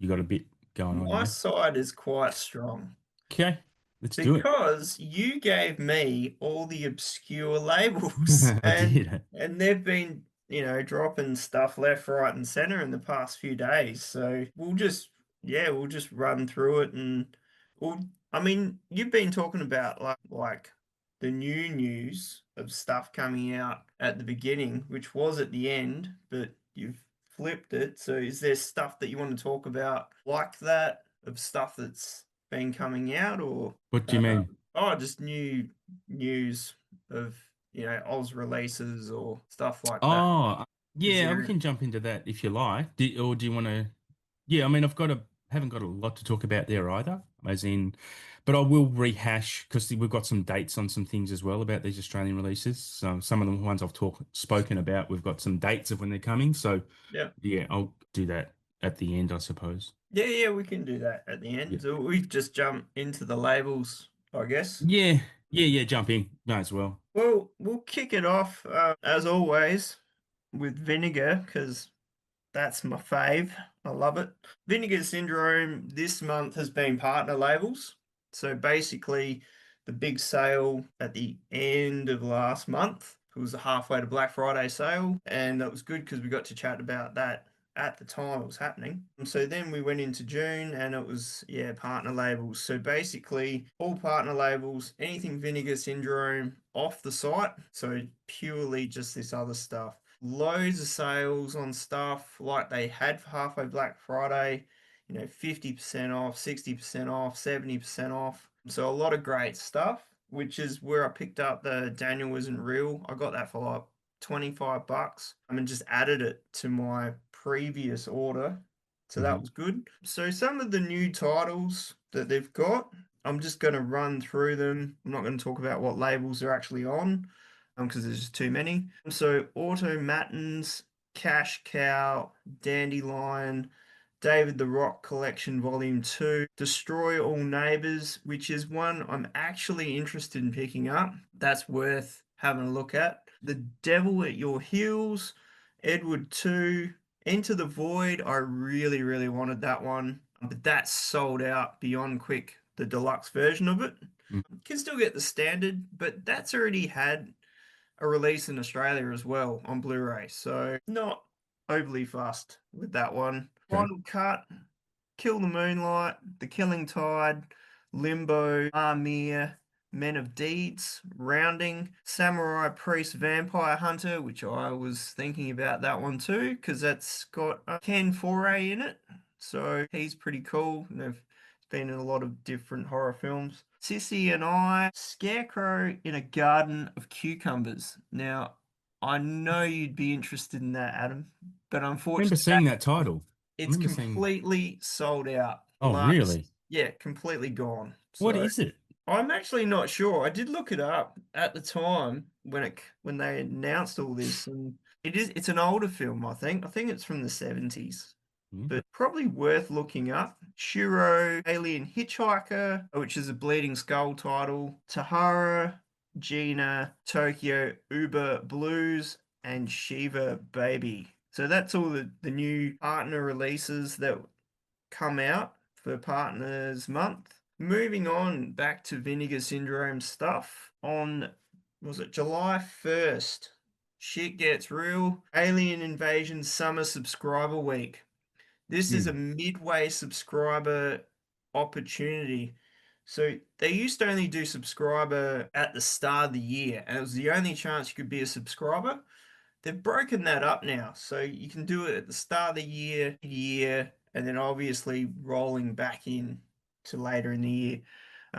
got a bit going on, My yeah. side is quite strong. Okay, let's do it. Because you gave me all the obscure labels I and did. they've been, dropping stuff left, right, and center in the past few days. So we'll just run through it and we'll I mean, you've been talking about like the new news of stuff coming out at the beginning, which was at the end, but you've flipped it. So is there stuff that you want to talk about like that, of stuff that's been coming out, or What do you mean? just new news of Oz releases or stuff like that? Oh, Is yeah, we there? can jump into that if you like. Or do you want to? Yeah, I mean, haven't got a lot to talk about there either, as in, but I will rehash because we've got some dates on some things as well about these Australian releases. So some of the ones spoken about, we've got some dates of when they're coming. So Yeah, yeah, I'll do that at the end, I suppose. yeah, yeah. We can do that at the Yeah. end. So we just jump into the labels, I guess. Yeah, yeah, jump in. Might as well. Well, we'll kick it off as always with vinegar because that's my fave. I love it. Vinegar Syndrome this month has been partner labels. So basically, the big sale at the end of last month, it was the halfway to Black Friday sale, and that was good because we got to chat about that at the time it was happening. And so then we went into June and it was, yeah, partner labels. So basically, all partner labels, anything Vinegar Syndrome off the site. So purely just this other stuff. Loads of sales on stuff like they had for halfway Black Friday, 50% off, 60% off, 70% off. So a lot of great stuff, which is where I picked up the Daniel Isn't Real. I got that for like $25. I mean, just added it to my previous order. So that Mhm. was good. So some of the new titles that they've got, I'm just going to run through them. I'm not going to talk about what labels they're actually on because there's just too many. So Auto Matins, Cash Cow, Dandelion, David the Rock Collection Volume 2, Destroy All Neighbors, which is one I'm actually interested in picking up. That's worth having a look at. The Devil at Your Heels, Edward 2, Enter the Void. I really, really wanted that one, but that's sold out beyond quick, the deluxe version of it. Mm. Can still get the standard, but that's already had a release in Australia as well on Blu-ray, so not overly fussed with that one. Okay. Final Cut, Kill the Moonlight, The Killing Tide, Limbo, Amir, Men of Deeds, Rounding, Samurai Priest Vampire Hunter, which I was thinking about that one too, because that's got Ken Foray in it, so he's pretty cool. And they've been in a lot of different horror films. Sissy and I, Scarecrow in a Garden of Cucumbers. Now, I know you'd be interested in that, Adam, but I remember unfortunately, seeing that title. I it's remember seeing. completely sold out. Oh, really? Yeah, completely gone. What So is it? I'm actually not sure. I did look it up at the time when they announced all this, and it's an older film, I think. I think it's from the 70s. but probably worth looking up. Shuro, Alien Hitchhiker, which is a Bleeding Skull title. Tahara, Gina, Tokyo, Uber Blues, and Shiva Baby. So that's all the new partner releases that come out for Partners Month. Moving on back to Vinegar Syndrome stuff. On, was it July 1st? Shit gets real. Alien Invasion Summer Subscriber Week. This is a midway subscriber opportunity. So they used to only do subscriber at the start of the year, and it was the only chance you could be a subscriber. They've broken that up now, so you can do it at the start of the year, and then obviously rolling back in to later in the year.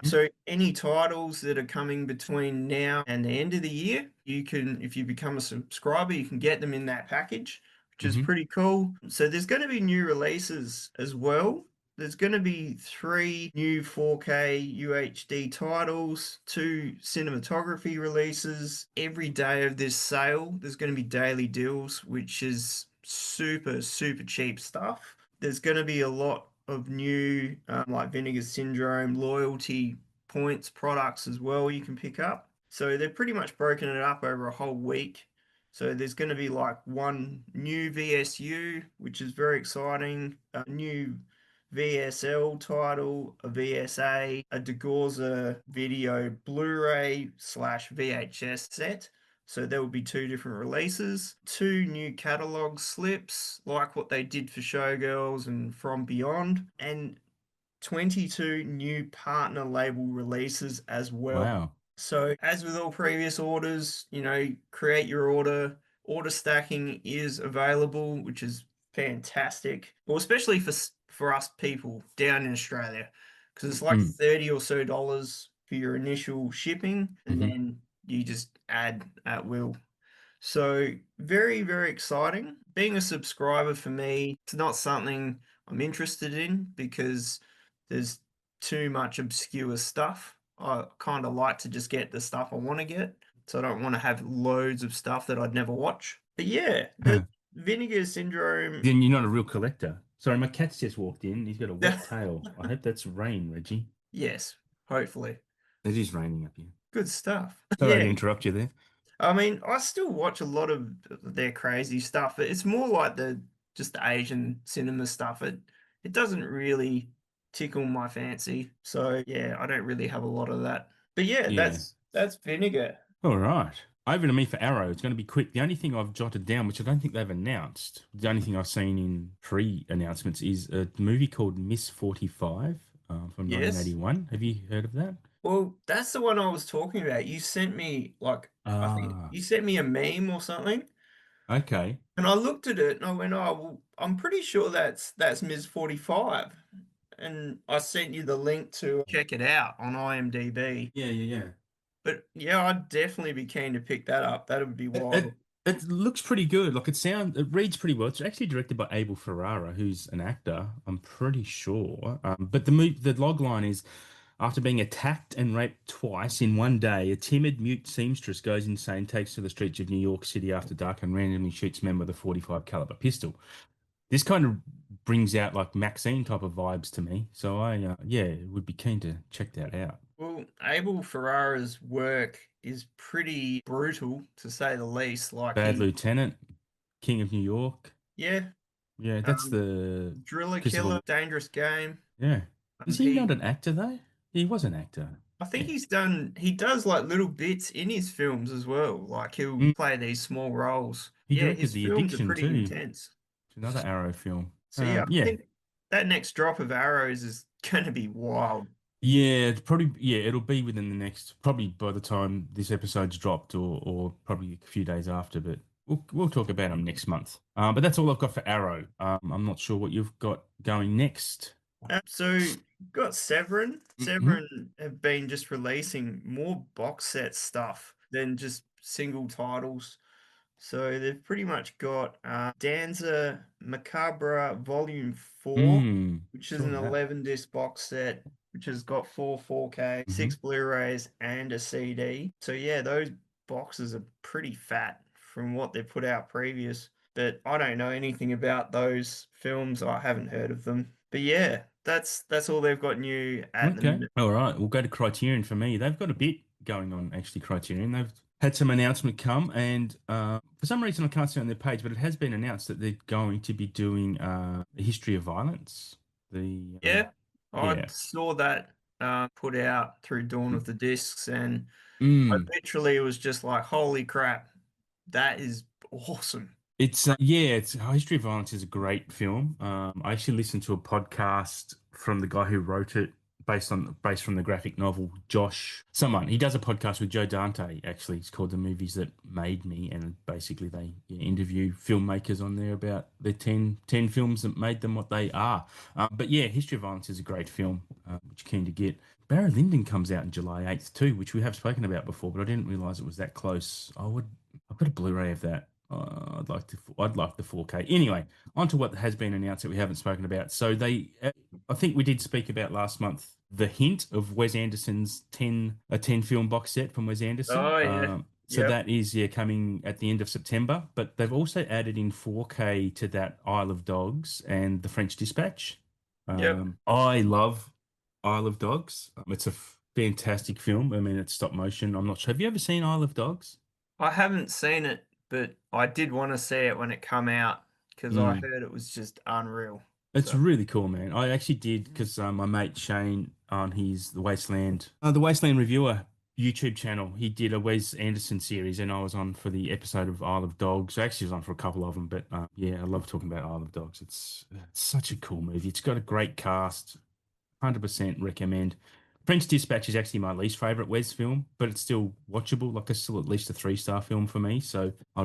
So any titles that are coming between now and the end of the year, you can, if you become a subscriber, you can get them in that package, which is pretty cool. So there's going to be new releases as well. There's going to be 3 new 4K UHD titles, 2 cinematography releases. Every day of this sale, there's going to be daily deals, which is super, super cheap stuff. There's going to be a lot of new, like Vinegar Syndrome loyalty points products as well you can pick up. So they've pretty much broken it up over a whole week. So there's going to be like 1 new VSU, which is very exciting, a new VSL title, a VSA, a Degorza video Blu-ray slash VHS set. So there will be 2 different releases, 2 new catalog slips, like what they did for Showgirls and From Beyond, and 22 new partner label releases as well. Wow. So as with all previous orders, create your order. Order stacking is available, which is fantastic. Well, especially for us people down in Australia, because it's like 30 or so dollars for your initial shipping, and then you just add at will. So very, very exciting. Being a subscriber for me, it's not something I'm interested in because there's too much obscure stuff. I kind of like to just get the stuff I want to get. So I don't want to have loads of stuff that I'd never watch. But yeah, the Vinegar Syndrome. Then you're not a real collector. Sorry, my cat's just walked in. He's got a wet tail. I hope that's rain, Reggie. Yes, hopefully. It is raining up here. Good stuff. Sorry Yeah. to interrupt you there. I mean, I still watch a lot of their crazy stuff. It's more like just the Asian cinema stuff. It doesn't really tickle my fancy. So yeah, I don't really have a lot of that. But yeah, Yeah. that's Vinegar. All right. Over to me for Arrow. It's going to be quick. The only thing I've jotted down, which I don't think they've announced, the only thing I've seen in pre-announcements is a movie called Miss 45 from Yes. 1981. Have you heard of that? Well, that's the one I was talking about. You sent me I think Ah, you sent me a meme or something, okay. and I looked at it and I went, "Oh, well, I'm pretty sure that's Ms. 45." And I sent you the link to check it out on IMDb. Yeah. But yeah, I'd definitely be keen to pick that up. That would be It, wild. it it looks pretty good. Like it reads pretty well. It's actually directed by Abel Ferrara, who's an actor, I'm pretty sure. But the log line is after being attacked and raped twice in one day, a timid mute seamstress goes insane, takes to the streets of New York City after dark, and randomly shoots men with a 45 caliber pistol. This kind of brings out like Maxine type of vibes to me. So yeah, would be keen to check that out. Well, Abel Ferrara's work is pretty brutal, to say the least. Like Bad Lieutenant, King of New York. yeah, Yeah, that's the Driller Christopher. Killer, Dangerous Game. Yeah. Is he not He, an actor though? He was an actor. I think Yeah. he does like little bits in his films as well. Like he'll Mm. play these small roles. He Yeah, directed his The films are Addiction pretty too. intense. It's another Arrow film. So yeah, I Yeah. think that next drop of arrows is going to be wild. Yeah, it'll be within the next probably by the time this episode's dropped or probably a few days after, but we'll talk about them next month. But that's all I've got for Arrow. I'm not sure what you've got going next. So got Severin. Mhm. Severin have been just releasing more box set stuff than just single titles. So they've pretty much got Danza Macabre Volume 4, which is Saw an that. 11 disc box set, which has got 4K, Hmm. 6 Blu-rays, and a CD. So yeah, those boxes are pretty fat from what they put out previous. but I don't know anything about those films. I haven't heard of them. But yeah, that's all they've got new at the Okay. minute. All right. We'll go to Criterion for me. They've got a bit going on, actually, Criterion. They've had some announcement come, and for some reason I can't see it on their page, but it has been announced that they're going to be doing the history of violence. The Yeah, I yeah. saw that put out through Dawn of the Discs, and I Mm. literally was just like, "Holy crap, that is awesome!" It's yeah, it's History of Violence is a great film. I actually listened to a podcast from the guy who wrote it, based from the graphic novel. Josh, someone he does a podcast with Joe Dante. Actually, it's called The Movies That Made Me, and basically they interview filmmakers on there about their ten films that made them what they are. But yeah, History of Violence is a great film, which you're keen to get. Barry Lyndon comes out on July 8th too, which we have spoken about before, but I didn't realize it was that close. I've got a Blu-ray of that. I'd like the 4K. Anyway, on to what has been announced that we haven't spoken about. So I think we did speak about last month the hint of Wes Anderson's 10 film box set from Wes Anderson. Oh yeah, So yep, that is coming at the end of September, but they've also added in 4K to that Isle of Dogs and The French Dispatch. yep. I love Isle of Dogs. It's a fantastic film. I mean, it's stop motion. I'm not sure. Have you ever seen Isle of Dogs? I haven't seen it, but I did want to see it when it come out because I Mm. heard it was just unreal. It's So really cool, man. I actually did because my mate Shane on his The Wasteland Reviewer YouTube channel, he did a Wes Anderson series, and I was on for the episode of Isle of Dogs. I actually was on for a couple of them, but yeah, I love talking about Isle of Dogs. It's such a cool movie. It's got a great cast. 100% recommend. French Dispatch is actually my least favorite Wes film, but it's still watchable. Like it's still at least a 3-star film for me. So I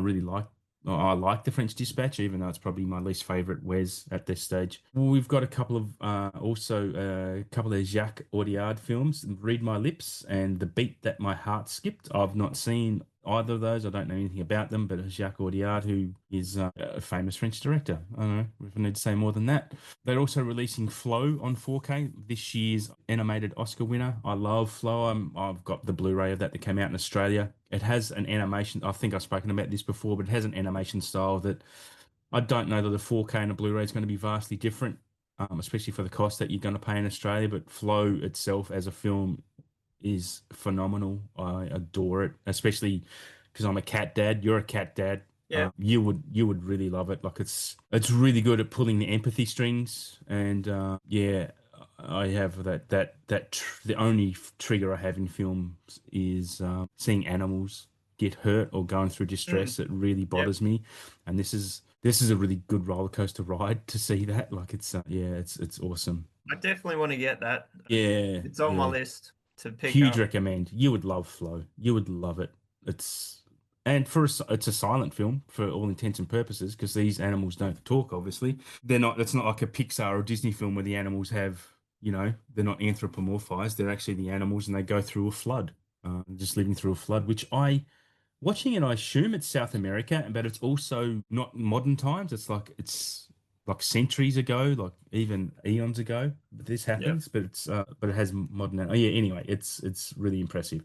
like the French Dispatch, even though it's probably my least favorite Wes at this stage. We've got a couple of a couple of Jacques Audiard films, Read My Lips and The Beat That My Heart Skipped. I've not seen either of those. I don't know anything about them, but Jacques Audiard, who is a famous French director. I don't know if I need to say more than that. They're also releasing Flow on 4K, this year's animated Oscar winner. I love Flow. I've got the Blu-ray of that came out in Australia. It has an animation. I think I've spoken about this before, but it has an animation style that I don't know that the 4K and a Blu-ray is going to be vastly different, especially for the cost that you're going to pay in Australia. But Flow itself as a film is phenomenal. I adore it, especially because I'm a cat dad. You're a cat dad. yeah, You would really love it. Like it's really good at pulling the empathy strings, and yeah, I have the only trigger I have in films is seeing animals get hurt or going through mm, distress. It really yep. bothers me, and this is a really good roller coaster ride to see that. Like it's awesome. I definitely want to get that. Yeah, It's on my yeah. list to pick Huge up. recommend. You would love Flow. You would love it. It's it's a silent film for all intents and purposes because these animals don't talk. Obviously, they're not. It's not like a Pixar or Disney film where the animals have, they're not anthropomorphized. They're actually the animals, and they go through a flood, just living through a flood. Which watching it, I assume it's South America, but it's also not modern times. It's like centuries ago, like even eons ago. But this Yep. happens, but it has modern. Oh yeah. Anyway, it's really impressive.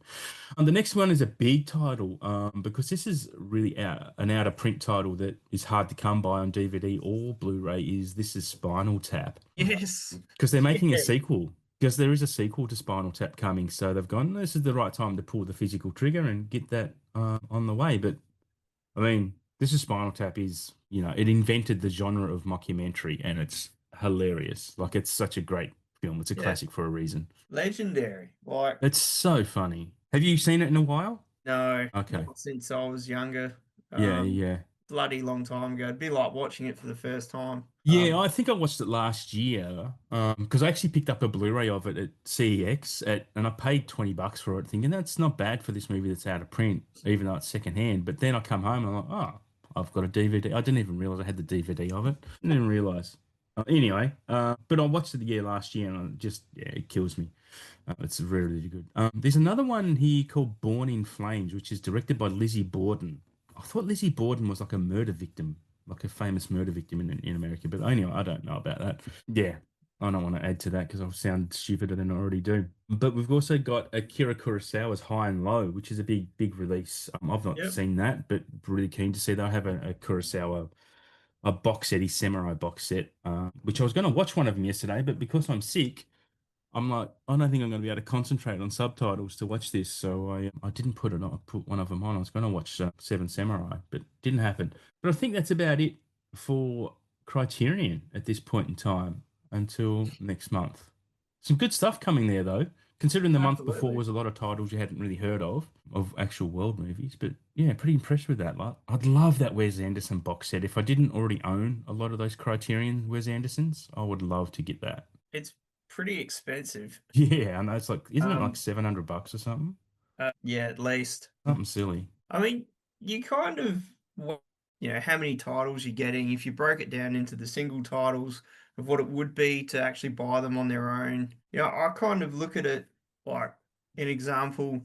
The next one is a big title, because this is really an out of print title that is hard to come by on DVD or Blu-ray. This is Spinal Tap, Yes. because they're making a Yeah. sequel. Because there is a sequel to Spinal Tap coming, so they've gone. This is the right time to pull the physical trigger and get that on the way. But I mean, this is Spinal Tap is it invented the genre of mockumentary, and it's hilarious. Like it's such a great film. It's a Yeah. classic for a reason. Legendary. Like, It's so funny. Have you seen it in a while? no, Okay. not since I was younger. Yeah, Um, yeah. Bloody long time ago. It'd be like watching it for the first time. Yeah, I think I watched it last year. Because I actually picked up a Blu-ray of it at CEX and I paid $20 for it, thinking that's not bad for this movie that's out of print, even though it's secondhand. But then I come home and I'm like, oh, I've got a DVD. I didn't even realize I had the DVD of it. Didn't even realize. Anyway, but I watched it the year last year and it kills me. It's really, really good. There's another one here called Born in Flames, which is directed by Lizzie Borden. I thought Lizzie Borden was like a murder victim, like a famous murder victim in America. But anyway, I don't know about that. Yeah, I don't want to add to that because I'll sound stupider than I already do. But we've also got Akira Kurosawa's High and Low, which is a big, big release. I've not Yep. seen that, but really keen to see that. I have a Kurosawa. a box set, his samurai box set, which I was going to watch one of them yesterday, but because I'm sick, I'm like, I don't think I'm going to be able to concentrate on subtitles to watch this, so I didn't put it on. I put one of them on. I was going to watch Seven Samurai, but didn't happen. But I think that's about it for Criterion at this point in time until next month. Some good stuff coming there though, considering the month before Absolutely. was a lot of titles you hadn't really heard of actual world movies. But yeah, pretty impressed with that. Like, I'd love that Wes Anderson box set. If I didn't already own a lot of those Criterion Wes Andersons, I would love to get that. It's pretty expensive. Yeah, I know. It's like, isn't it like Um, 700 bucks or something? yeah, at least. Something silly. I mean, you kind of, how many titles you're getting. If you broke it down into the single titles of what it would be to actually buy them on their own, I kind of look at it like an example,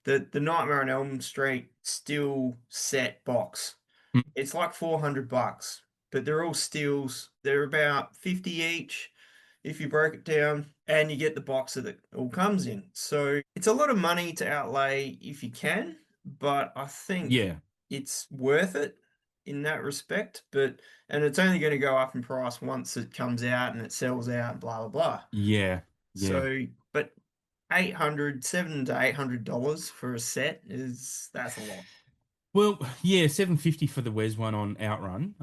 the Nightmare on Elm Street still set box. Mm. It's like 400 bucks, but they're all steals. They're about 50 each if you broke it down, and you get the box that it all comes in. So it's a lot of money to outlay if you can, but I think Yeah, it's worth it in that respect. And it's only going to go up in price once it comes out and it sells out and blah blah blah. yeah, yeah. So, but 800, $700 to $800 for a set that's a lot. Well, yeah, 750 for the Wes one on Outrun.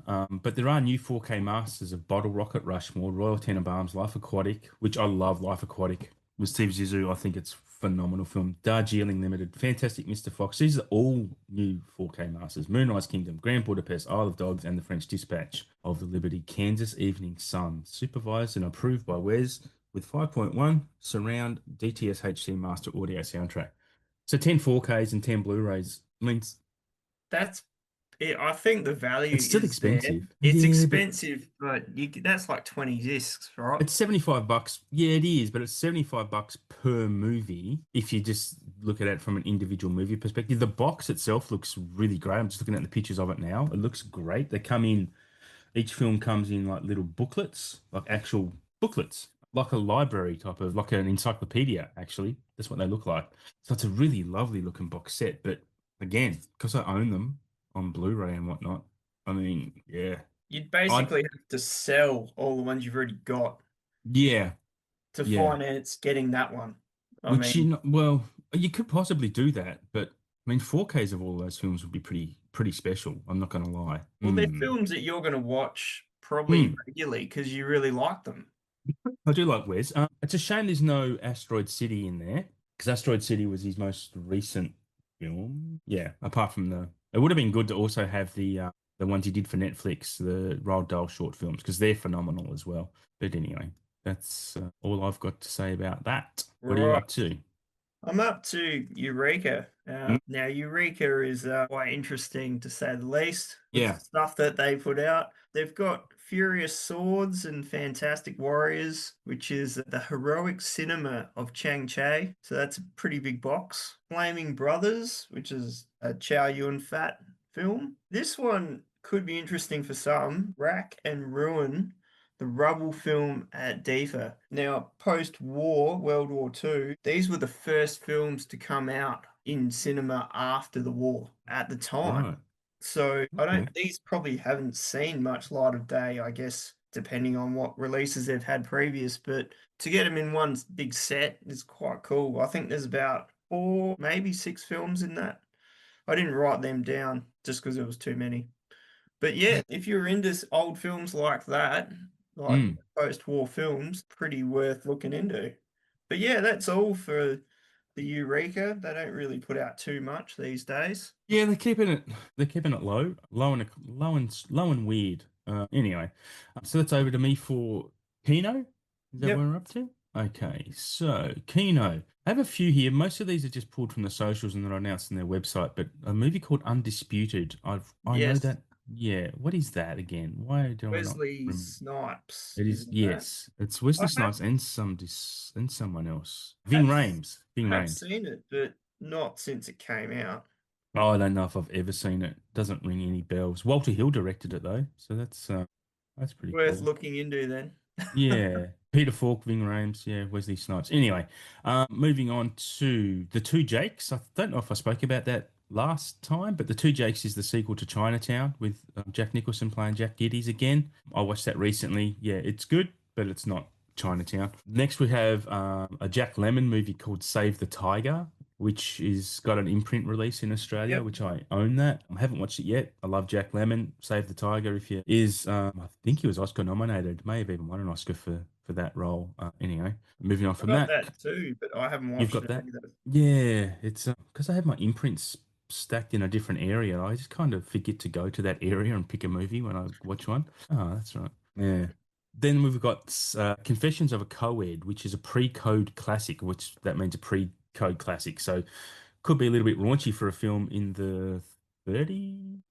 But there are new 4K masters of Bottle Rocket, Rushmore, Royal Tenenbaums, Life Aquatic, which I love. Life Aquatic with Steve Zissou. I think it's phenomenal film. Darjeeling Limited, Fantastic Mr. Fox. These are all new 4K masters. Moonrise Kingdom, Grand Budapest, Isle of Dogs, and The French Dispatch of the Liberty, Kansas Evening Sun. Supervised and approved by Wes with 5.1 surround DTS HC master audio soundtrack. So 10 4Ks and 10 Blu-rays means That's I think the it's value still is there. expensive. It's Yeah, but expensive, but that's like 20 discs, right? it's 75 bucks. Yeah, it is, but it's 75 bucks per movie if you just look at it from an individual movie perspective. The box itself looks really great. I'm just looking at the pictures of it now. It looks great. They come in, each film comes in like little booklets, like actual booklets, like a library type of, like an encyclopedia, actually. That's what they look like. So it's a really lovely looking box set. But again, because I own them on Blu-ray and whatnot, I mean, yeah. You'd I'd basically have to sell all the ones you've already got Yeah, to yeah. finance getting that one. I Which mean, well, you could possibly do that, but I mean, 4Ks of all those films would be pretty special. I'm not going to lie. well, they're Mm. films that you're going to watch probably Mm. regularly because you really like them. I do like Wes. It's a shame there's no Asteroid City in there because Asteroid City was his most recent film. Yeah, apart from it would have been good to also have the ones he did for Netflix, the Roald Dahl short films, because they're phenomenal as well. But anyway, that's all I've got to say about that. What are you Right. up to? I'm up to Eureka. Mm. Now, Eureka is quite interesting to say the least with the Yeah. stuff that they put out. They've got Furious Swords and Fantastic Warriors, which is the heroic cinema of Chang Cheh. So that's a pretty big box. Flaming Brothers, which is a Chow Yun Fat film. This one could be interesting for some. Rack and Ruin, the rubble film at DEFA. Now, post-war, World War II, these were the first films to come out in cinema after the war at the time. Right. So Okay. these probably haven't seen much light of day, I guess, depending on what releases they've had previous. But to get them in one big set is quite cool. I think there's about four, maybe six films in that. I didn't write them down just because it was too many. But yeah, if you're into old films like that, like Mm. post-war films, pretty worth looking into. But yeah, that's all for the Eureka. They don't really put out too much these days. Yeah, they're keeping it low and weird. Anyway, so that's over to me for Kino. Is that Yep. what we're up to? Okay, so Kino. I have a few here. Most of these are just pulled from the socials and they're announced on their website. But a movie called Undisputed. I know Yes. that. Yeah, what is that again? Why do I not Wesley remember? Snipes, It is, isn't that? yes. It's Wesley I have, Snipes and someone else. Ving have Rhames. Ving have Rhames. seen it, but not since it came out. Oh, I don't know if I've ever seen it. Doesn't ring any bells. Walter Hill directed it though, so that's pretty Worth cool. looking into then. Yeah, Peter Falk, Ving Rhames, yeah, Wesley Snipes. Anyway, moving on to the two Jakes. I don't know if I spoke about that last time, but The Two Jakes is the sequel to Chinatown with Jack Nicholson playing Jack Giddies again. I watched that recently. Yeah, it's good, but it's not Chinatown. Next, we have a Jack Lemmon movie called Save the Tiger, which is got an imprint release in Australia, Yep. which I own that. I haven't watched it yet. I love Jack Lemmon. Save the Tiger, if you is I think he was Oscar nominated, may have even won an Oscar for that role. Anyway, moving on I from got that. that too, but I haven't You've watched got it that? either. Yeah, it's because I have my imprints stacked in a different area. I just kind of forget to go to that area and pick a movie when I watch one. Oh, that's right. Yeah. Then we've got Confessions of a Co-Ed, which is a pre-code classic, which that means a pre-code classic. So could be a little bit raunchy for a film in the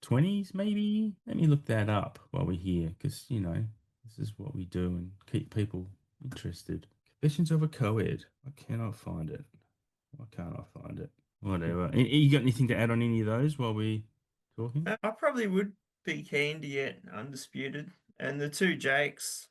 20s, maybe. Let me look that up while we're here, because, this is what we do and keep people interested. Confessions of a Co-Ed. I cannot find it. Why can't I find it? Whatever. You got anything to add on any of those while we talking? I probably would be keen to get Undisputed. And the two Jakes,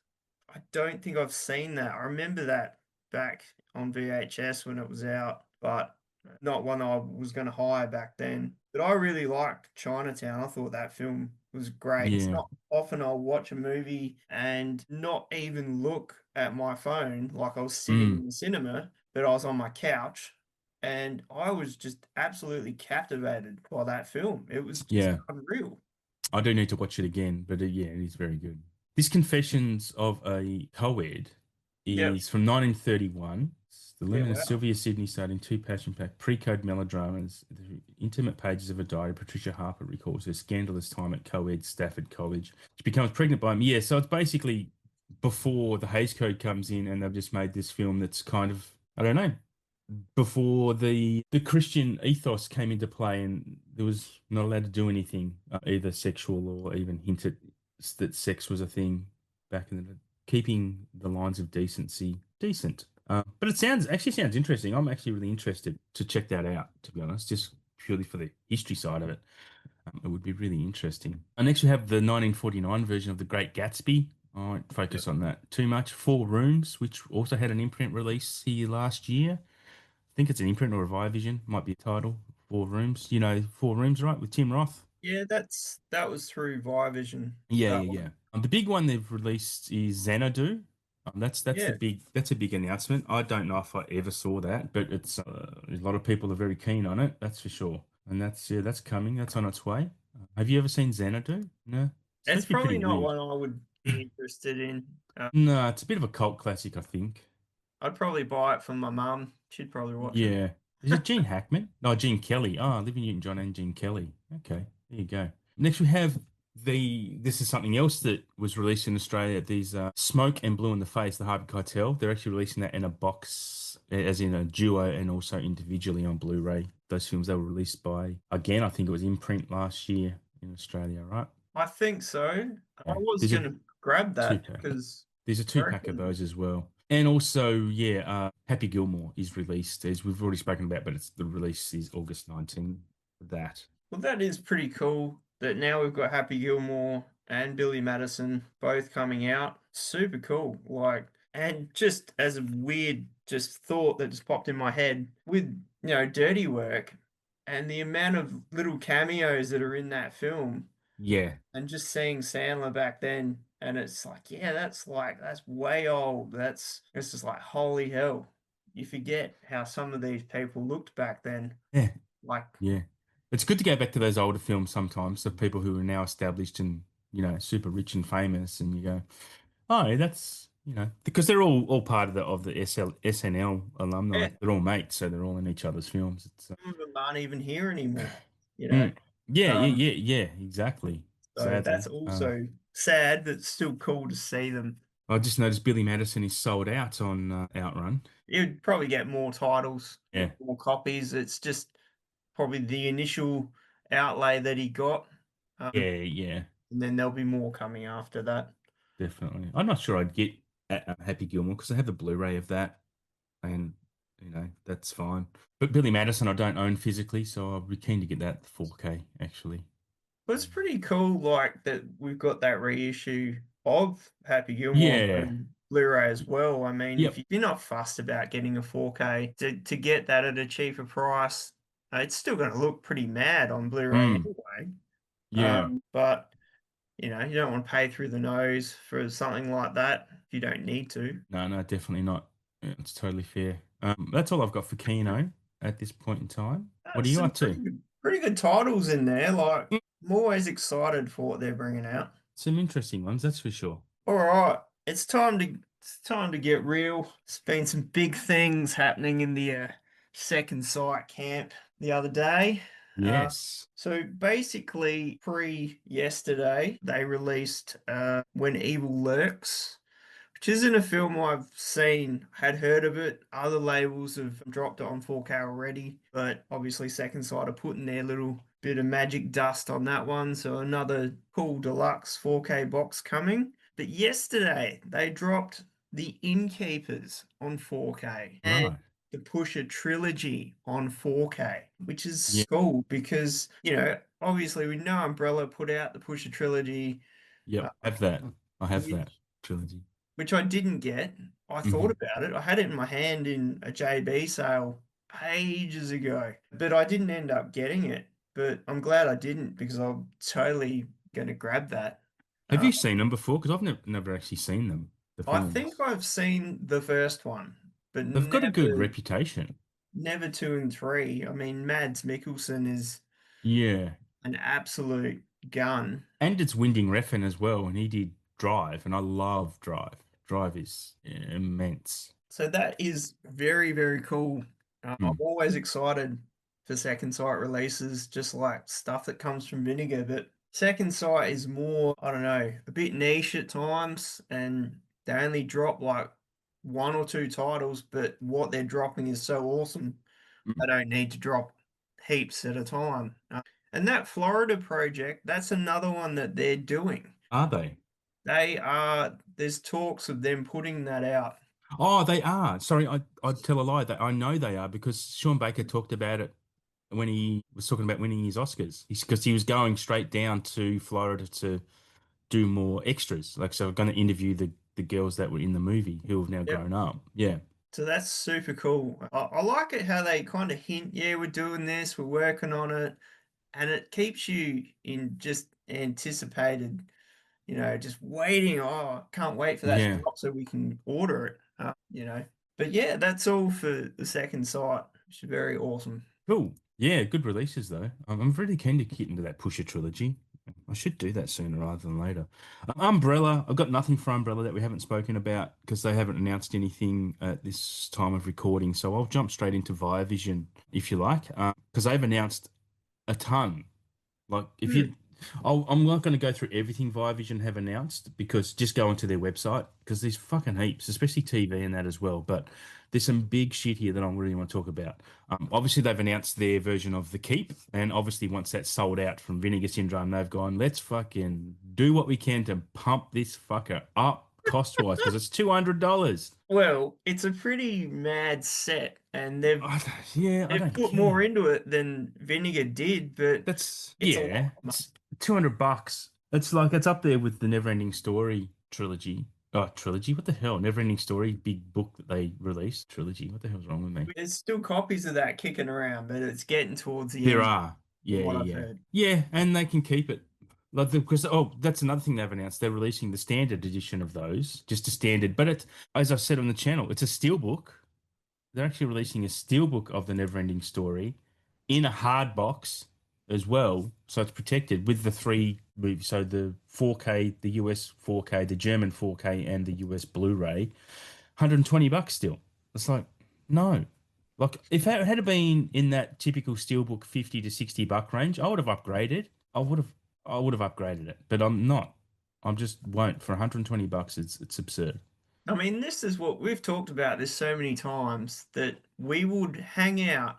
I don't think I've seen that. I remember that back on VHS when it was out, but not one I was going to hire back then. But I really liked Chinatown. I thought that film was great. It's Yeah. not often I'll watch a movie and not even look at my phone like I was sitting Mm. in the cinema, but I was on my couch and I was just absolutely captivated by that film. It was just Yeah. unreal. I do need to watch it again, but yeah, it is very good. This Confessions of a Co-Ed Yeah. is from 1931. It's the Yeah. Lemon and Wow. Sylvia Sidney starring two passion-packed pre-code melodramas. The intimate pages of a diary. Patricia Harper recalls her scandalous time at co-ed Stafford College. She becomes pregnant by him. Yeah, so it's basically before the Hays Code comes in, and they've just made this film that's kind of, I don't know, before the Christian ethos came into play, and there was not allowed to do anything either sexual or even hint at that sex was a thing back in the keeping the lines of decency decent. But it sounds interesting. I'm actually really interested to check that out, to be honest, just purely for the history side of it. It would be really interesting. And next we have the 1949 version of The Great Gatsby. I won't Yeah. focus on that too much. Four Rooms, which also had an imprint release here last year. I think it's an imprint or a Vivision, might be a title. Four Rooms, Four Rooms, right, with Tim Roth. Yeah, that was through Vision, Yeah, that yeah, yeah. one. The big one they've released is Xanadu. That's Yeah. a big announcement. I don't know if I ever saw that, but it's a lot of people are very keen on it. That's for sure. And that's coming. That's on its way. Have you ever seen Xanadu? No, it's It's supposed to be pretty probably not weird. one I would be interested in. No, it's a bit of a cult classic, I think. I'd probably buy it for my mum. She'd probably watch it. Yeah. Is it Gene Hackman? No, Gene Kelly. Oh, Olivia Newton-John and Gene Kelly. Okay, there you go. Next we have this is something else that was released in Australia. These Smoke and Blue in the Face, the Harvey Keitel. They're actually releasing that in a box, as in a duo, and also individually on Blu-ray. Those films they were released by, again, I think it was Imprint last year in Australia, right? I think so. I Yeah. was going to grab Two that pack. because There's a I two pack of reckon, those as well. And also, yeah, Happy Gilmore is released, as we've already spoken about, but the release is August 19th for that. well, that is pretty cool that now we've got Happy Gilmore and Billy Madison both coming out. Super cool. And just as a weird just thought that just popped in my head with, Dirty Work and the amount of little cameos that are in that film Yeah. and just seeing Sandler back then. And it's like, yeah, that's way old. It's just like, holy hell. You forget how some of these people looked back then. Yeah. Like, Yeah. It's good to go back to those older films sometimes of people who are now established and, super rich and famous. And you go, oh, that's, because they're all part of the SNL alumni. yeah, They're all mates, so they're all in each other's films. It's some of them aren't even here anymore, you know. mm. Yeah, yeah, Um, yeah, yeah, exactly. so Sadly. that's also sad, but still cool to see them. I just noticed Billy Madison is sold out on Outrun. You'd probably get more titles, Yeah, more copies. It's just probably the initial outlay that he got, yeah, yeah, and then there'll be more coming after that. definitely. I'm not sure I'd get Happy Gilmore because I have the Blu-ray of that, and that's fine. But Billy Madison, I don't own physically, so I'll be keen to get that 4K actually. But it's pretty cool, like that we've got that reissue of Happy Gilmore Yeah. on Blu-ray as well. I mean, if Yep. you're not fussed about getting a 4K to get that at a cheaper price, It's still going to look pretty mad on Blu-ray Mm, anyway. yeah. But you know, you don't want to pay through the nose for something like that if you don't need to. No, no, definitely not. Yeah, it's totally fair. That's all I've got for Kino at this point in time. What are There's you some up to? pretty good titles in there. Like, Mm, I'm always excited for what they're bringing out. some interesting ones, that's for sure. All right, it's time to get real. There's been some big things happening in the second sight camp the other day. Uh, Yes. so basically, pre yesterday, they released When Evil Lurks, which isn't a film I've seen, had heard of it. Other labels have dropped it on 4K already, but obviously Second Sight are putting their little bit of magic dust on that one. So another cool deluxe 4K box coming. But yesterday they dropped The Innkeepers on 4K and Right. the Pusher trilogy on 4K, which Yeah. is cool because, obviously we know Umbrella put out the Pusher trilogy, uh, Yep. Have that. I have that which trilogy. which I didn't get. I thought Hmm. about it. I had it in my hand in a JB sale ages ago, but I didn't end up getting it. But I'm glad I didn't because I'm totally going to grab that. Have Uh, you seen them before? Because I've never actually seen them, the I think films. I've seen the first one, but They've got a good never, reputation. never two and three. I mean, Mads Mikkelsen is Yeah. an absolute gun. And it's Winding Refn as well, and he did Drive, and I love Drive. Drive is immense. So that is very, very cool. I'm Mm, always excited for Second Sight releases, just like stuff that comes from Vinegar. But Second Sight is more, I don't know, a bit niche at times, and they only drop like one or two titles, but what they're dropping is so awesome, mm. they don't need to drop heaps at a time. And that Florida project, that's another one that they're doing. Are they? There's talks of them putting that out. Oh, they are. Sorry, I'd tell a lie. That I know they are because Sean Baker talked about it when he was talking about winning his Oscars. Because he was going straight down to Florida to do more extras. Like, so, going to interview the girls that were in the movie who have now Yep. grown up. Yeah, So that's super cool. I like it how they kind of hint, yeah, we're doing this, we're working on it, and it keeps you in just anticipated, just waiting. Oh, can't wait for that to yeah. drop so we can order it, But yeah, that's all for the second site, which is very awesome. Cool. Yeah, good releases though. I'm really keen to get into that Pusher trilogy. I should do that sooner rather than later. Umbrella, I've got nothing for Umbrella that we haven't spoken about because they haven't announced anything at this time of recording. So I'll jump straight into Viavision if you like, because they've announced a ton. Like if Hmm. you, I'm not going to go through everything Viavision have announced because just go onto their website because there's fucking heaps, especially TV and that as well. But there's some big shit here that I really want to talk about. Obviously, they've announced their version of The Keep, and obviously once that's sold out from Vinegar Syndrome, they've gone, let's fucking do what we can to pump this fucker up cost-wise because it's $200. Well, it's a pretty mad set, and they've Yeah, I they've don't put more care. into it than Vinegar did, but That's it's a lot yeah, of money. it's $200. It's like it's up there with the Neverending Story trilogy. Oh, trilogy? What the hell? Neverending Story, big book that they released. Trilogy. What the hell's wrong with me? There's still copies of that kicking around, but it's getting towards the There end, are. from Yeah, what I've yeah. heard. Yeah, and they can keep it. Like because that's another thing they've announced. They're releasing the standard edition of those, just a standard. But it's as I said on the channel, it's a steelbook. They're actually releasing a steelbook of the Neverending Story in a hard box as well, so it's protected with the three movies. So the 4K, the US 4K, the German 4K, and the US Blu-ray. $120 still. It's like no. Like if it had been in that typical steelbook 50 to $60 range, I would have upgraded. I would have upgraded it, but I'm not. I'm just won't for $120. It's absurd. I mean, this is what we've talked about this so many times that we would hang out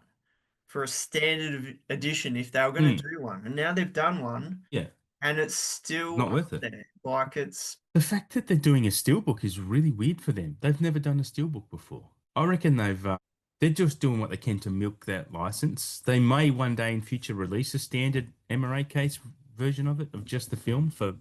for a standard edition if they were going Mm, to do one. And now they've done one yeah, and it's still not up worth it. there. Like it's, The fact that they're doing a steelbook is really weird for them. They've never done a steelbook before. I reckon they're just doing what they can to milk that license. They may one day in future release a standard MRA case version of it, of just the film for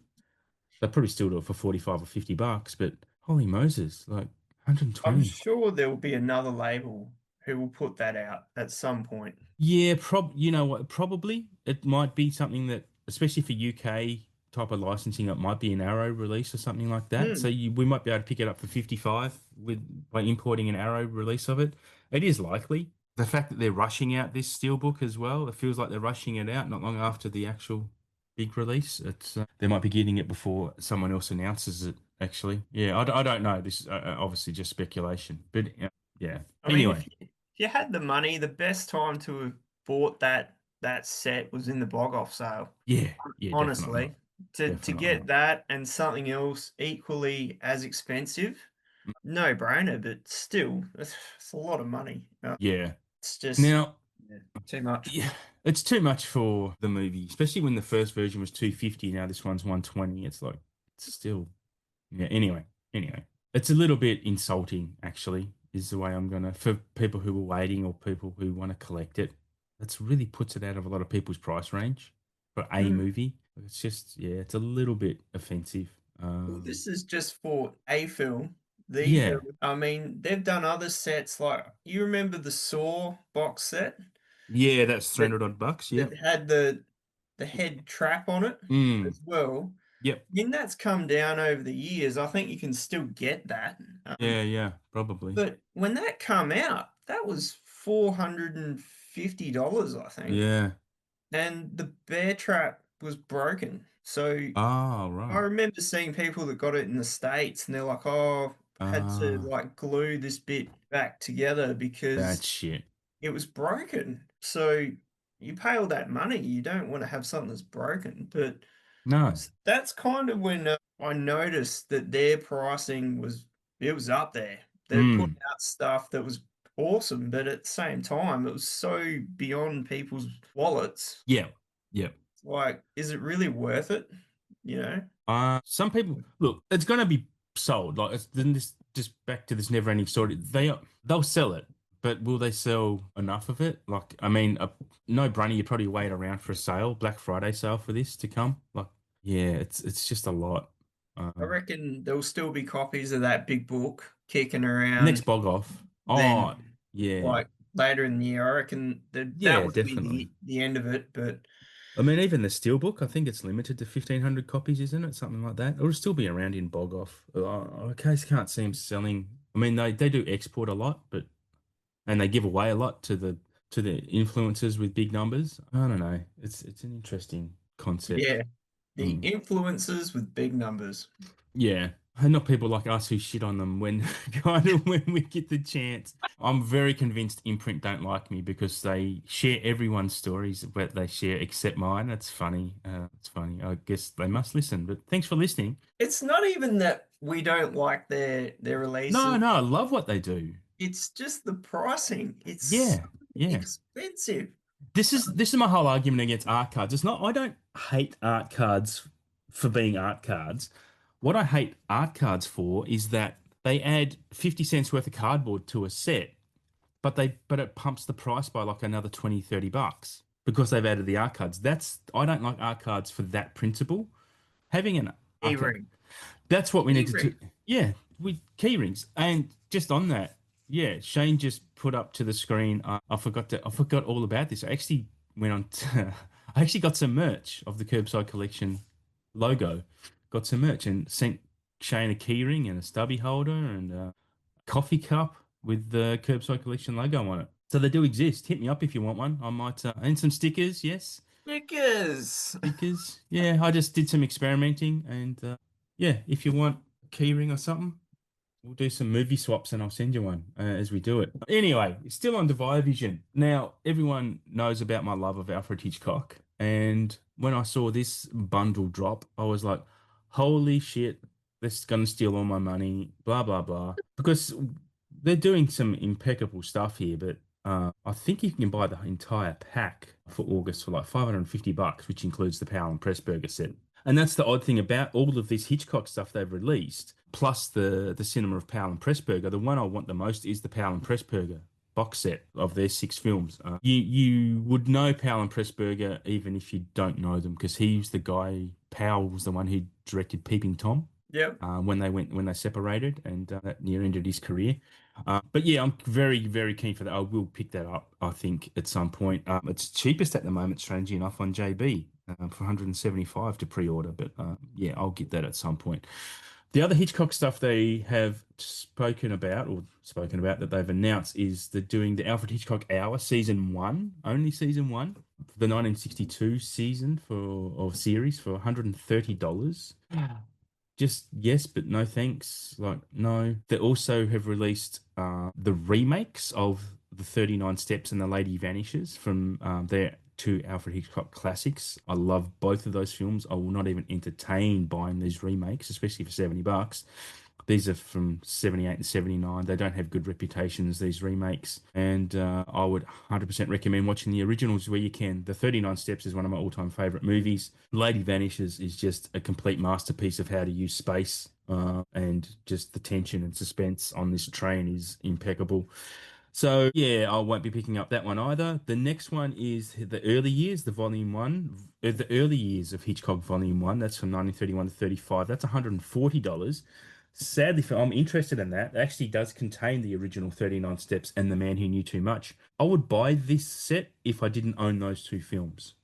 they'll probably still do it for 45 or $50, but holy Moses, like I'm 120. sure there will be another label who will put that out at some point. Yeah, you know what, probably it might be something that, especially for UK type of licensing, it might be an Arrow release or something like that. So Hmm. we might be able to pick it up for 55 with by importing an Arrow release of it. It is likely. The fact that they're rushing out this steelbook as well, it feels like they're rushing it out not long after the actual big release. It's they might be getting it before someone else announces it, actually. Yeah, I don't know. This is obviously just speculation, but yeah. I mean, Anyway, if you had the money, the best time to have bought that set was in the blog off sale. yeah, yeah, definitely. Honestly, to Definitely. get that and something else equally as expensive, no brainer. But still, it's a lot of money. Yeah. It's just Now, yeah, too much. yeah, it's too much for the movie, especially when the first version was 250. Now this one's 120. It's like, it's still, yeah. Anyway, it's a little bit insulting, actually, is the way I'm gonna, for people who are waiting or people who want to collect it. That's really puts it out of a lot of people's price range for a Mm. movie. It's just, yeah, it's a little bit offensive. Well, this is just for a film. These are, Yeah, I mean, they've done other sets like you remember the Saw box set yeah, that's that 300 odd bucks. that Yep. had the head trap on it Mm, as well. yep. I mean, that's come down over the years. I think you can still get that. Yeah, probably. But when that come out, that was $450, I think. Yeah. And the bear trap was broken. So Oh, I right. remember seeing people that got it in the States and they're like, oh, I had to Ah, like glue this bit back together that because shit. it was broken. So you pay all that money, you don't want to have something that's broken. But No. that's kind of when I noticed that their pricing was it was up there. They're putting Mm. out stuff that was awesome, but at the same time, it was so beyond people's wallets. Yeah. Yeah. Like, is it really worth it? You know? Some people look, it's gonna be sold. Like it's then this just back to this never-ending story. They'll sell it, but will they sell enough of it? Like, I mean, no brainer, you probably wait around for a sale, Black Friday sale for this to come. Like, yeah, it's just a lot. I Um, reckon there'll still be copies of that big book kicking next around bog off. Oh, then, yeah. like later in the year. I reckon that Yeah, would be definitely. the end of it, but I mean, even the Steelbook, I think it's limited to 1,500 copies, isn't it? Something like that. It'll still be around in Bog Off. I case can't see them selling. I mean, they do export a lot, but and they give away a lot to the influencers with big numbers. I don't know. It's an interesting concept. yeah, the Mm. influencers with big numbers. Yeah. And not people like us who shit on them when kind of when we get the chance. I'm very convinced Imprint don't like me because they share everyone's stories that they share except mine. That's funny. It's funny. I guess they must listen. But thanks for listening. It's not even that we don't like their No, releases. no, I love what they do. It's just the pricing. It's so Yeah, yeah. expensive. This is my whole argument against art cards. It's not I don't hate art cards for being art cards. What I hate art cards for is that they add 50 cents worth of cardboard to a set, but it pumps the price by like another 20, 30 bucks because they've added the art cards. That's I don't like art cards for that principle. Having an okay, E-ring. that's what we need to do. E-ring. Yeah, with key rings. And just on that, yeah, Shane just put up to the screen. I forgot all about this. I actually went on to, I actually got some merch of the Curbside Collection logo. Got some merch and sent Shane a key ring and a stubby holder and a coffee cup with the Curbside Collection logo on it. So they do exist. Hit me up if you want one. I might, and some stickers, yes. Stickers. Stickers. Yeah, I just did some experimenting and yeah, if you want a key ring or something, we'll do some movie swaps and I'll send you one as we do it. Anyway, still on Vision. Now, everyone knows about my love of Alfred Hitchcock. And when I saw this bundle drop, I was like, holy shit, this is going to steal all my money, blah, blah, blah. Because they're doing some impeccable stuff here, but I think you can buy the entire pack for August for like 550 bucks, which includes the Powell and Pressburger set. And that's the odd thing about all of this Hitchcock stuff they've released, plus the Cinema of Powell and Pressburger. The one I want the most is the Powell and Pressburger box set of their 6 films. You would know Powell and Pressburger even if you don't know them, because he was the guy. Powell was the one who directed Peeping Tom. Yep. when they separated, and that near ended his career. But yeah, I'm very very keen for that. I will pick that up. I think at some point. It's cheapest at the moment, strangely enough, on JB for 175 to pre-order. But yeah, I'll get that at some point. The other Hitchcock stuff they have spoken about that they've announced is they're doing the Alfred Hitchcock Hour season one, only season one, the 1962 season for or series for $130. Just yes, but no thanks. Like, no. They also have released the remakes of the 39 Steps and The Lady Vanishes from their two Alfred Hitchcock classics. I love both of those films. I will not even entertain buying these remakes, especially for $70. These are from 78 and 79. They don't have good reputations, these remakes. And I would 100% recommend watching the originals where you can. The 39 Steps is one of my all-time favorite movies. Lady Vanishes is just a complete masterpiece of how to use space. And just the tension and suspense on this train is impeccable. So yeah, I won't be picking up that one either. The next one is the early years, the volume one, the early years of Hitchcock volume one. That's from 1931 to 35. That's $140. Sadly, I'm interested in that. It actually does contain the original 39 Steps and The Man Who Knew Too Much. I would buy this set if I didn't own those two films,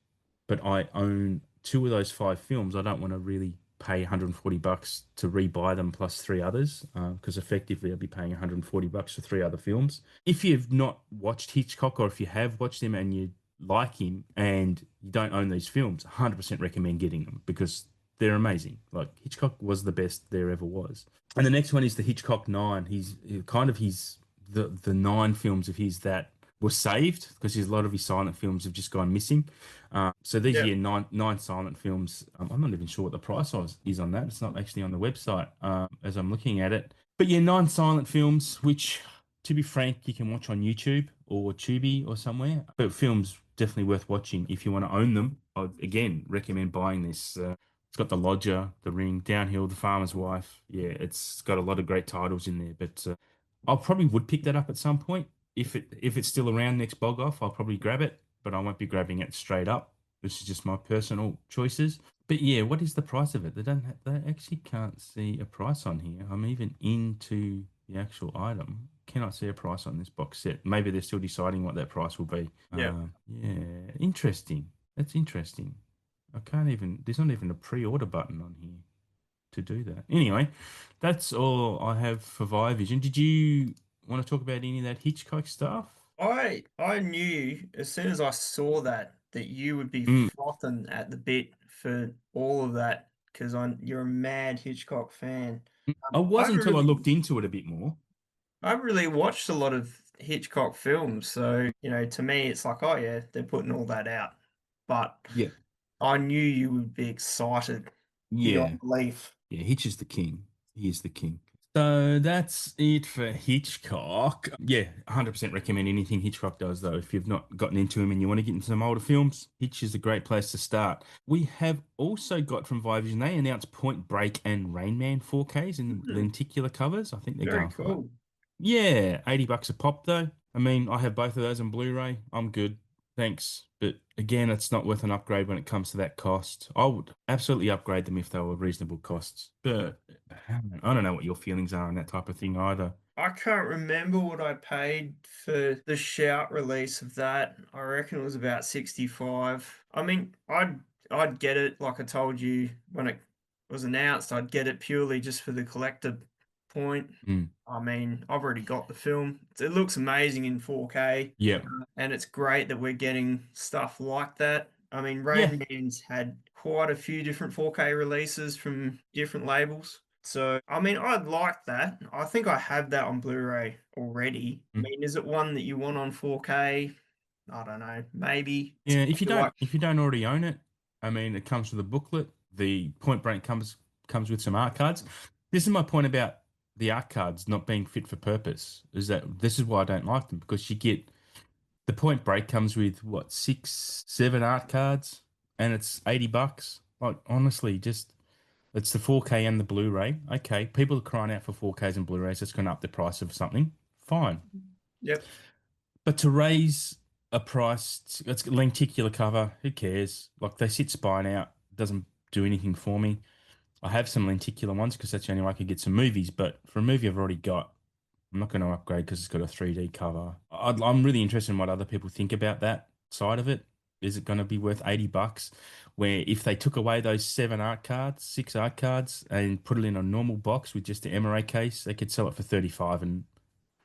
but I own two of those five films. I don't want to really pay $140 to rebuy them plus three others, because effectively I'll be paying $140 for three other films. If you've not watched Hitchcock, or if you have watched him and you like him and you don't own these films, 100% recommend getting them because they're amazing. Like, Hitchcock was the best there ever was. And the next one is the Hitchcock Nine. He's kind of his the nine films of his that were saved because a lot of his silent films have just gone missing. So these are Yep. your nine silent films. I'm not even sure what the price is on that. It's not actually on the website as I'm looking at it. But yeah, nine silent films, which, to be frank, you can watch on YouTube or Tubi or somewhere. But films definitely worth watching if you want to own them. I'd again recommend buying this. It's got The Lodger, The Ring, Downhill, The Farmer's Wife. Yeah, it's got a lot of great titles in there. But I probably would pick that up at some point if it's still around next bog off. I'll probably grab it, but I won't be grabbing it straight up. This is just my personal choices. But yeah, what is the price of it? They actually can't see a price on here. I'm even into the actual item. Cannot see a price on this box set. Maybe they're still deciding what that price will be. Yep. Yeah, interesting. That's interesting. I can't even, there's not even a pre-order button on here to do that. Anyway, that's all I have for Via Vision. Did you want to talk about any of that Hitchcock stuff? I knew as soon as I saw that you would be Mm, frothing at the bit for all of that because you're a mad Hitchcock fan. I was I until I really looked into it a bit more. I've really watched a lot of Hitchcock films, so to me it's like, oh yeah, they're putting all that out. But Yeah. I knew you would be excited Yeah. beyond belief. Yeah, Hitch is the king. He is the king. So that's it for Hitchcock. Yeah, 100% recommend anything Hitchcock does, though. If you've not gotten into him and you want to get into some older films, Hitch is a great place to start. We have also got from Vision, they announced Point Break and Rain Man 4Ks in Hmm, lenticular covers. I think they're very going for like, cool. yeah, $80 a pop, though. I mean, I have both of those on Blu-ray. I'm good. Thanks. But again, it's not worth an upgrade when it comes to that cost. I would absolutely upgrade them if they were reasonable costs. But I don't know what your feelings are on that type of thing either. I can't remember what I paid for the Shout release of that. I reckon it was about 65. I mean, I'd get it like I told you when it was announced, I'd get it purely just for the collector point. Mm. I mean, I've already got the film. It looks amazing in 4K, Yeah. and it's great that we're getting stuff like that. I mean, Yeah. Rain Man's had quite a few different 4K releases from different labels. So, I mean, I'd like that. I think I have that on Blu-ray already. I Mm. mean, is it one that you want on 4K? I don't know. Maybe. Yeah. I feel like, If you don't already own it, I mean, it comes with a booklet. The Point Break comes with some art cards. This is my point about the art cards not being fit for purpose. Is that this is why I don't like them, because you get the Point Break comes with what, six, seven art cards, and it's $80. Like, honestly, just it's the 4K and the Blu-ray. Okay, people are crying out for 4Ks and Blu-rays. It's going to up the price of something. Fine, yep. but to raise a price, it's lenticular cover. Who cares? Like, they sit spine out. Doesn't do anything for me. I have some lenticular ones because that's the only way I could get some movies. But for a movie I've already got, I'm not going to upgrade because it's got a 3D cover. I'm really interested in what other people think about that side of it. Is it going to be worth $80? Where if they took away those seven art cards, six art cards, and put it in a normal box with just the MRA case, they could sell it for 35 and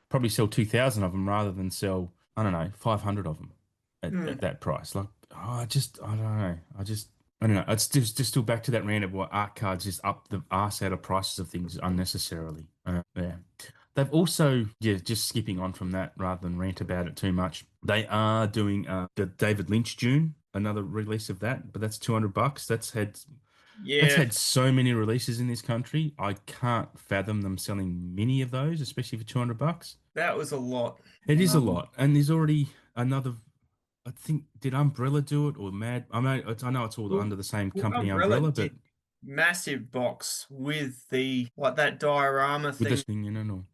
probably sell 2,000 of them rather than sell, I don't know, 500 of them at Hmm. that price. Like, I don't know. I don't know. It's just still back to that rant of what art cards just up the arse out of prices of things unnecessarily. Yeah. They've also, yeah, just skipping on from that rather than rant about it too much. They are doing the David Lynch Dune, another release of that, but that's $200. That's Yeah, had so many releases in this country. I can't fathom them selling many of those, especially for $200. that was a lot. It is a Um, lot, and there's already another. I think did Umbrella do it or Mad? I know it's all well, under the same well, company, Umbrella Umbrella, but did massive box with the like that diorama with thing. this thing, no.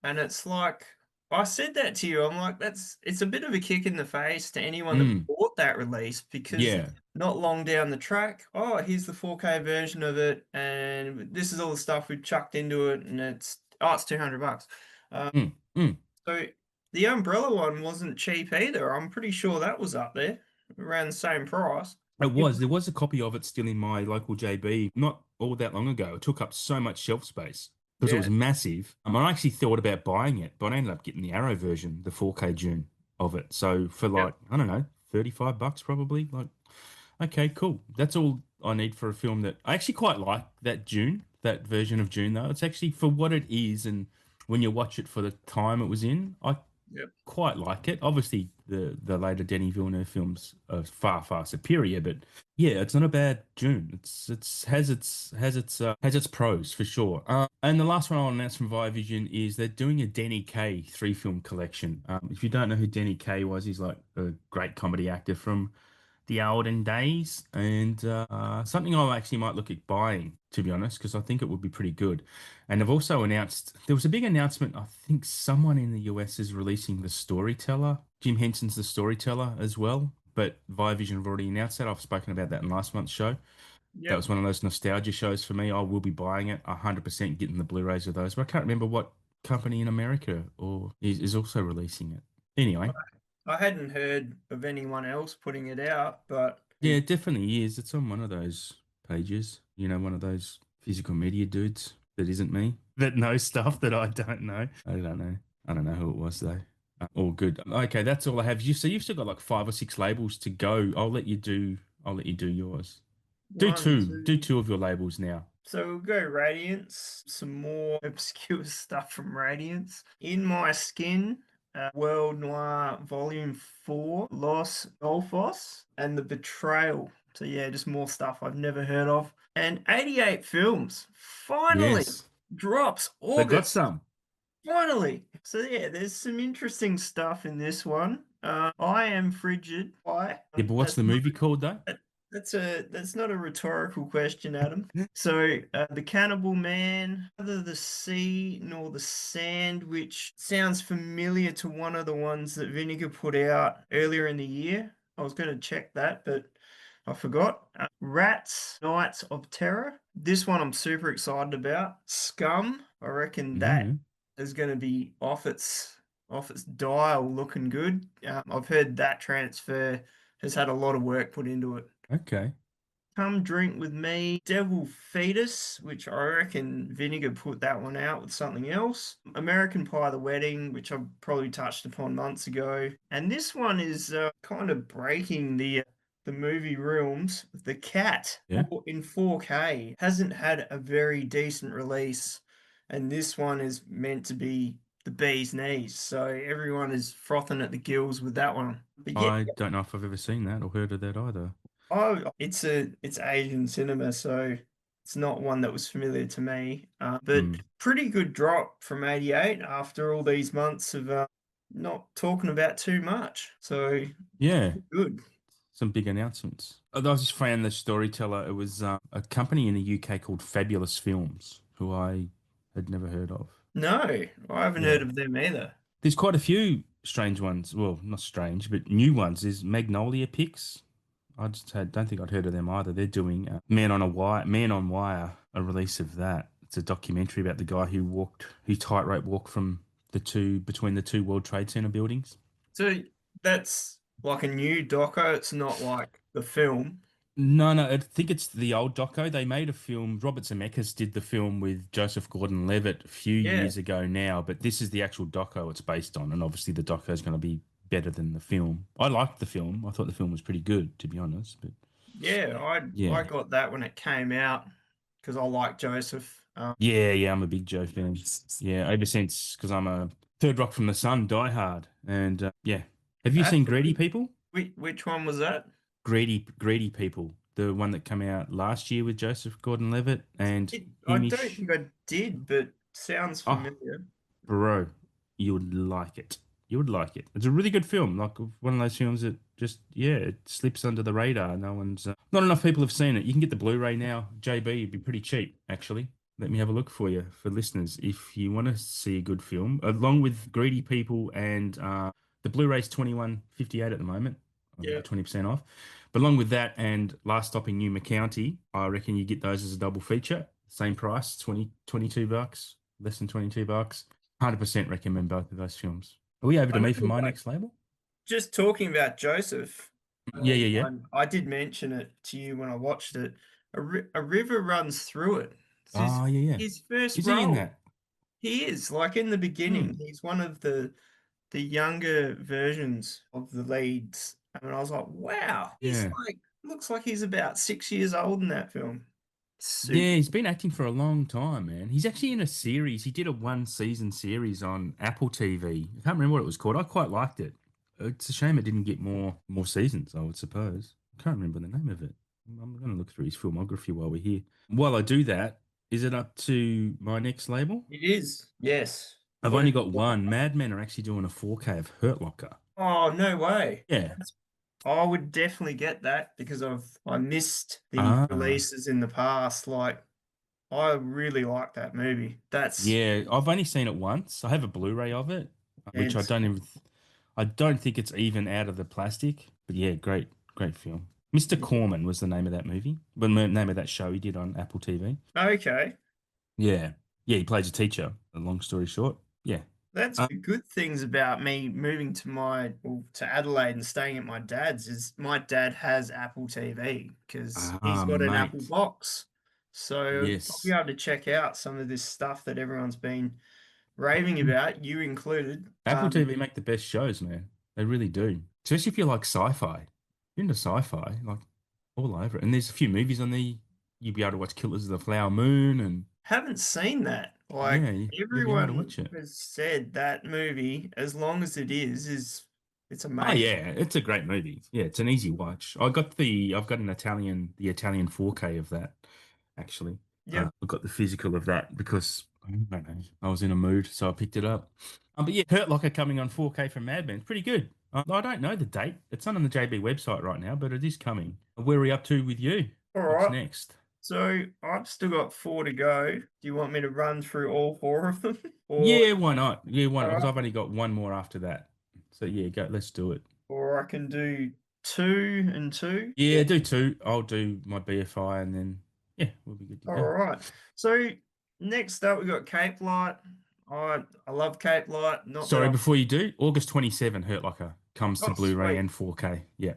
And it's like, I said that to you. I'm like, it's a bit of a kick in the face to anyone that Mm, bought that release because yeah. not long down the track, oh, here's the 4K version of it, and this is all the stuff we've chucked into it, and it's $200. Um, Mm, mm. so the Umbrella one wasn't cheap either. I'm pretty sure that was up there around the same price. It was. There was a copy of it still in my local JB not all that long ago. It took up so much shelf space because it Yeah, was massive. I actually thought about buying it, but I ended up getting the Arrow version, the 4K June of it. So for yep, like, I don't know, $35 probably. Like, okay, cool. That's all I need for a film that I actually quite like that June, that version of June though. It's actually for what it is and when you watch it for the time it was in, I yep. quite like it. Obviously, the later Denis Villeneuve films are far superior, but yeah, it's not a bad June. It's has its pros for sure. And the last one I'll announce from Via Vision is they're doing a Denny Kaye three film collection. If you don't know who Denny Kaye was, he's like a great comedy actor from the olden days, and something I actually might look at buying, to be honest, because I think it would be pretty good. And they've also announced there was a big announcement. I think someone in the US is releasing The Storyteller. Jim Henson's The Storyteller as well. But Viavision have already announced that. I've spoken about that in last month's show. That Yep. was one of those nostalgia shows for me. I will be buying it 100%, getting the Blu-rays of those. But I can't remember what company in America or is also releasing it. Anyway, I hadn't heard of anyone else putting it out, but yeah, it definitely is. It's on one of those pages, one of those physical media dudes that isn't me, that knows stuff that I don't know. I don't know. I don't know who it was though. All good. Okay, that's all I have. So you've still got like five or six labels to go. I'll let you do yours. Do one, two. Do two. two of your labels now. So we'll go Radiance, some more obscure stuff from Radiance. In My Skin, World Noir Volume 4, Los Golfos, and The Betrayal. So yeah, just more stuff I've never heard of. And 88 Films finally Yes. drops They got August. some. Finally. So yeah, there's some interesting stuff in this one. I Am Frigid. Why? Yeah, but what's the movie called though? That- that's not a rhetorical question, Adam. So the Cannibal Man, neither the sea nor the sand, which sounds familiar to one of the ones that Vinegar put out earlier in the year. I was going to check that, but I forgot. Rats, Nights of Terror. This one I'm super excited about. Scum. I reckon that No. is going to be off its dial, looking good. I've heard that transfer has had a lot of work put into it. Okay. Come Drink With Me, Devil Fetus, which I reckon Vinegar put that one out with something else. American Pie The Wedding, which I probably touched upon months ago. And this one is kind of breaking the movie realms. The Cat Yeah. in 4K hasn't had a very decent release, and this one is meant to be the bee's knees. So everyone is frothing at the gills with that one. But yeah, I don't know if I've ever seen that or heard of that either. oh, it's Asian cinema, so it's not one that was familiar to me. But Hmm. pretty good drop from 88 after all these months of not talking about too much. So Yeah. good. Some big announcements. I was just found the storyteller. It was a company in the UK called Fabulous Films, who I had never heard of. No, I haven't heard Yeah. of them either. There's quite a few strange ones. Well, not strange, but new ones. There's Magnolia Pix. don't think I'd heard of them either. They're doing Man on Wire, a release of that. It's a documentary about the guy who tightrope walked from between the two World Trade Center buildings. So that's like a new doco. It's not like the film. No, no, I think it's the old doco. They made a film. Robert Zemeckis did the film with Joseph Gordon-Levitt a few Yeah, years ago now, but this is the actual doco it's based on, and obviously the doco is going to be better than the film. I liked the film. I thought the film was pretty good, to be honest. But yeah. I yeah, got that when it came out because I like Joseph. yeah, I'm a big Joe fan. Yeah, ever since because I'm a Third Rock from the Sun diehard, and yeah. Have you seen Greedy Absolutely. People? Which one was that? Greedy People, the one that came out last year with Joseph Gordon-Levitt and I don't Hamish. think I did, but sounds Oh, familiar. bro, you would like it. You would like it. It's a really good film. Like one of those films that just, yeah, it slips under the radar. Not enough people have seen it. You can get the Blu-ray now. JB, it'd be pretty cheap, actually. Let me have a look for you, for listeners. If you want to see a good film, along with Greedy People and the Blu-ray's 21.58 at the moment. I'll give Yeah. you 20% off. But along with that and Last Stop in Numa County, I reckon you get those as a double feature. Same price, 22 bucks, less than 22 bucks. 100% recommend both of those films. Are we over I to know, me for my like, next label? just talking about Joseph, Yeah, yeah, yeah. I did mention it to you when I watched it. A river runs through it. It's Oh, yeah, yeah. his first Is he in role. that? He is like in the beginning. Hmm. He's one of the younger versions of the leads, and I was like, wow, he's Yeah. like looks like he's about 6 years old in that film. Yeah, Super. he's been acting for a long time, man. He's actually in a series. He did a one season series on Apple TV. I can't remember what it was called. I quite liked it. It's a shame it didn't get more seasons, I would suppose. I can't remember the name of it. I'm going to look through his filmography while we're here. While I do that, is it up to my next label? It is. Yes. I've What only have got you got? one. Mad Men are actually doing a 4K of Hurt Locker. Oh, no way. Yeah. I would definitely get that because I missed the Ah. releases in the past. Like I really like that movie. That's Yeah, I've only seen it once. I have a Blu-ray of it, which intense. I don't think it's even out of the plastic. But yeah, great film. Mr. Corman was the name of that movie, the name of that show he did on Apple TV. Okay. Yeah, yeah, he plays a teacher. A long story short, yeah. That's Uh, the good things about me moving to Adelaide and staying at my dad's is my dad has Apple TV because he's got an Apple mate, box. So I'll be yes. able to check out some of this stuff that everyone's been raving about, you included. Apple TV make the best shows, man. They really do. Especially if you like sci-fi. You're into sci-fi, like all over it. And there's a few movies on there. You'll be able to watch Killers of the Flower Moon and Haven't seen that. yeah, Like you'll be able to everyone watch it. has said that movie, as long as it is it's Oh amazing. yeah, it's a great movie. Yeah, it's an easy watch. I've got the Italian 4K of that actually. Yep. I got the physical of that because I don't know, I was in a mood, so I picked it up. But yeah, Hurt Locker coming on 4K from Mad Men, pretty good. I don't know the date. It's not on the JB website right now, but it is coming. Where are we up to with you? All What's right. next? So I've still got four to go. Do you want me to run through all four of them? Or Yeah, why not? Yeah, why not? all Because right, I've only got one more after that. So yeah, go. Let's do it. or I can do two and two. Yeah, do two. I'll do my BFI and then yeah, we'll be good to All go. right. So next up we got Cape Light. I love Cape Light. Not that Sorry, I before you do, August 27, Hurt Locker comes to oh Blu-ray sweet. and 4K. Yeah.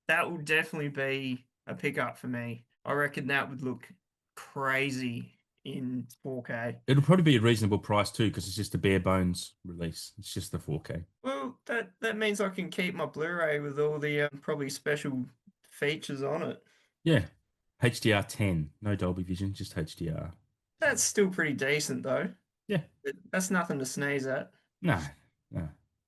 That will definitely be a pickup for me. I reckon that would look crazy in 4K. It'll probably be a reasonable price too, because it's just a bare bones release. It's just the 4K. Well, that means I can keep my Blu-ray with all the probably special features on it. Yeah. HDR10, no Dolby Vision, just HDR. So That's still pretty decent though. yeah. That's nothing to sneeze at. No, no.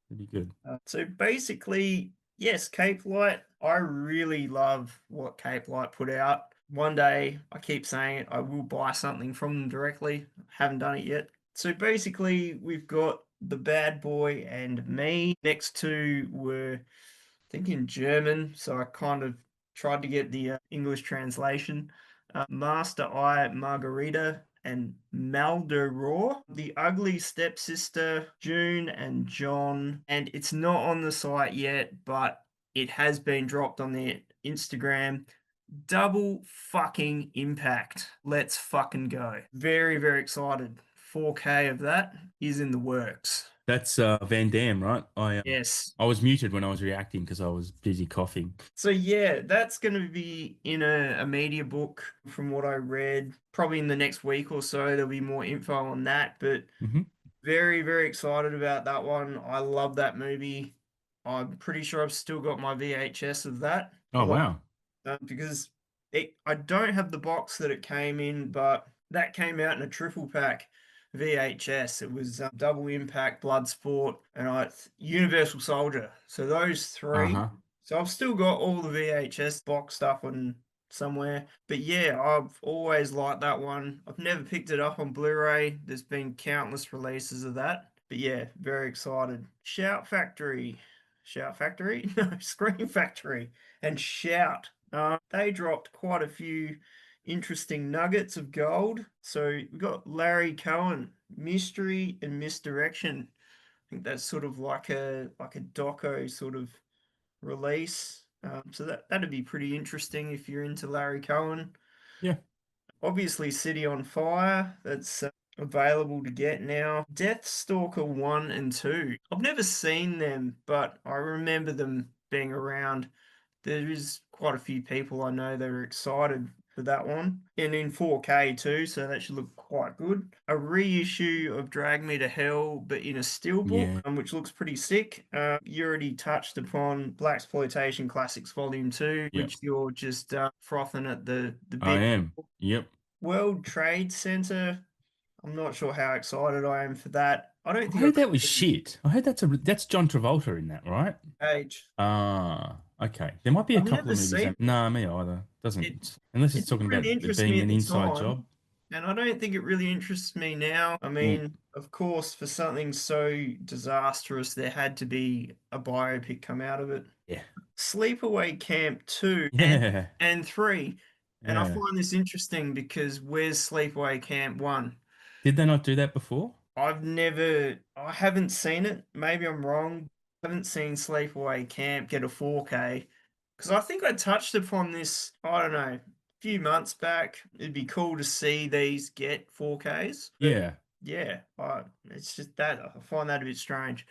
It'd be good. So basically, yes, Cape Light. I really love what Cape Light put out. One day, I keep saying it, I will buy something from them directly. Haven't done it yet. So basically, we've got the bad boy and me. Next two were, I think, in German. So I kind of tried to get the English translation. Master Eye Margarita and Maldoror, The Ugly Stepsister, June and John. And it's not on the site yet, but it has been dropped on their Instagram. Double fucking impact. Let's fucking go. Very, very excited. 4K of that is in the works. That's Van Damme, right? Yes. I was muted when I was reacting because I was busy coughing. So yeah, that's going to be in a media book from what I read. Probably in the next week or so, there'll be more info on that. But Hmm. very, very excited about that one. I love that movie. I'm pretty sure I've still got my VHS of that. Oh wow. Because I don't have the box that it came in, but that came out in a triple pack VHS. It was Double Impact, Bloodsport, and Universal Soldier. So those three. Uh-huh. So I've still got all the VHS box stuff on somewhere. But yeah, I've always liked that one. I've never picked it up on Blu-ray. There's been countless releases of that. But yeah, very excited. Shout Factory. Shout Factory? No, Scream Factory and Shout. They dropped quite a few interesting nuggets of gold. So we've got Larry Cohen, Mystery and Misdirection. I think that's sort of like a doco sort of release. So that'd be pretty interesting if you're into Larry Cohen. Yeah. Obviously, City on Fire. That's available to get now. Deathstalker 1 and 2. I've never seen them, but I remember them being around. There is quite a few people I know that are excited for that one. And in 4K too, so that should look quite good. A reissue of Drag Me to Hell, but in a steelbook, Yeah. which looks pretty sick. You already touched upon Blaxploitation Classics Volume 2, Yeah. which you're just frothing at the I bit. am. Yep. World Trade Center. I'm not sure how excited I am for that. I don't I think heard I've that was shit. I heard that's John Travolta in that, right? age. Ah, okay. There might be a I've couple never of movies seen that. Nah, me either. it. Doesn't unless it's It didn't talking about really it interest me being at an the inside time, job. and I don't think it really interests me now. I Mm, mean, of course, for something so disastrous, there had to be a biopic come out of it. yeah. Sleepaway Camp 2 Yeah. and 3. And I Yeah. find this interesting because where's Sleepaway Camp 1? Did they not do that before? I haven't seen it. Maybe I'm wrong. I haven't seen Sleepaway Camp get a 4K because I think I touched upon this, I don't know, a few months back. It'd be cool to see these get 4Ks. But Yeah. yeah, it's just that I find that a bit strange.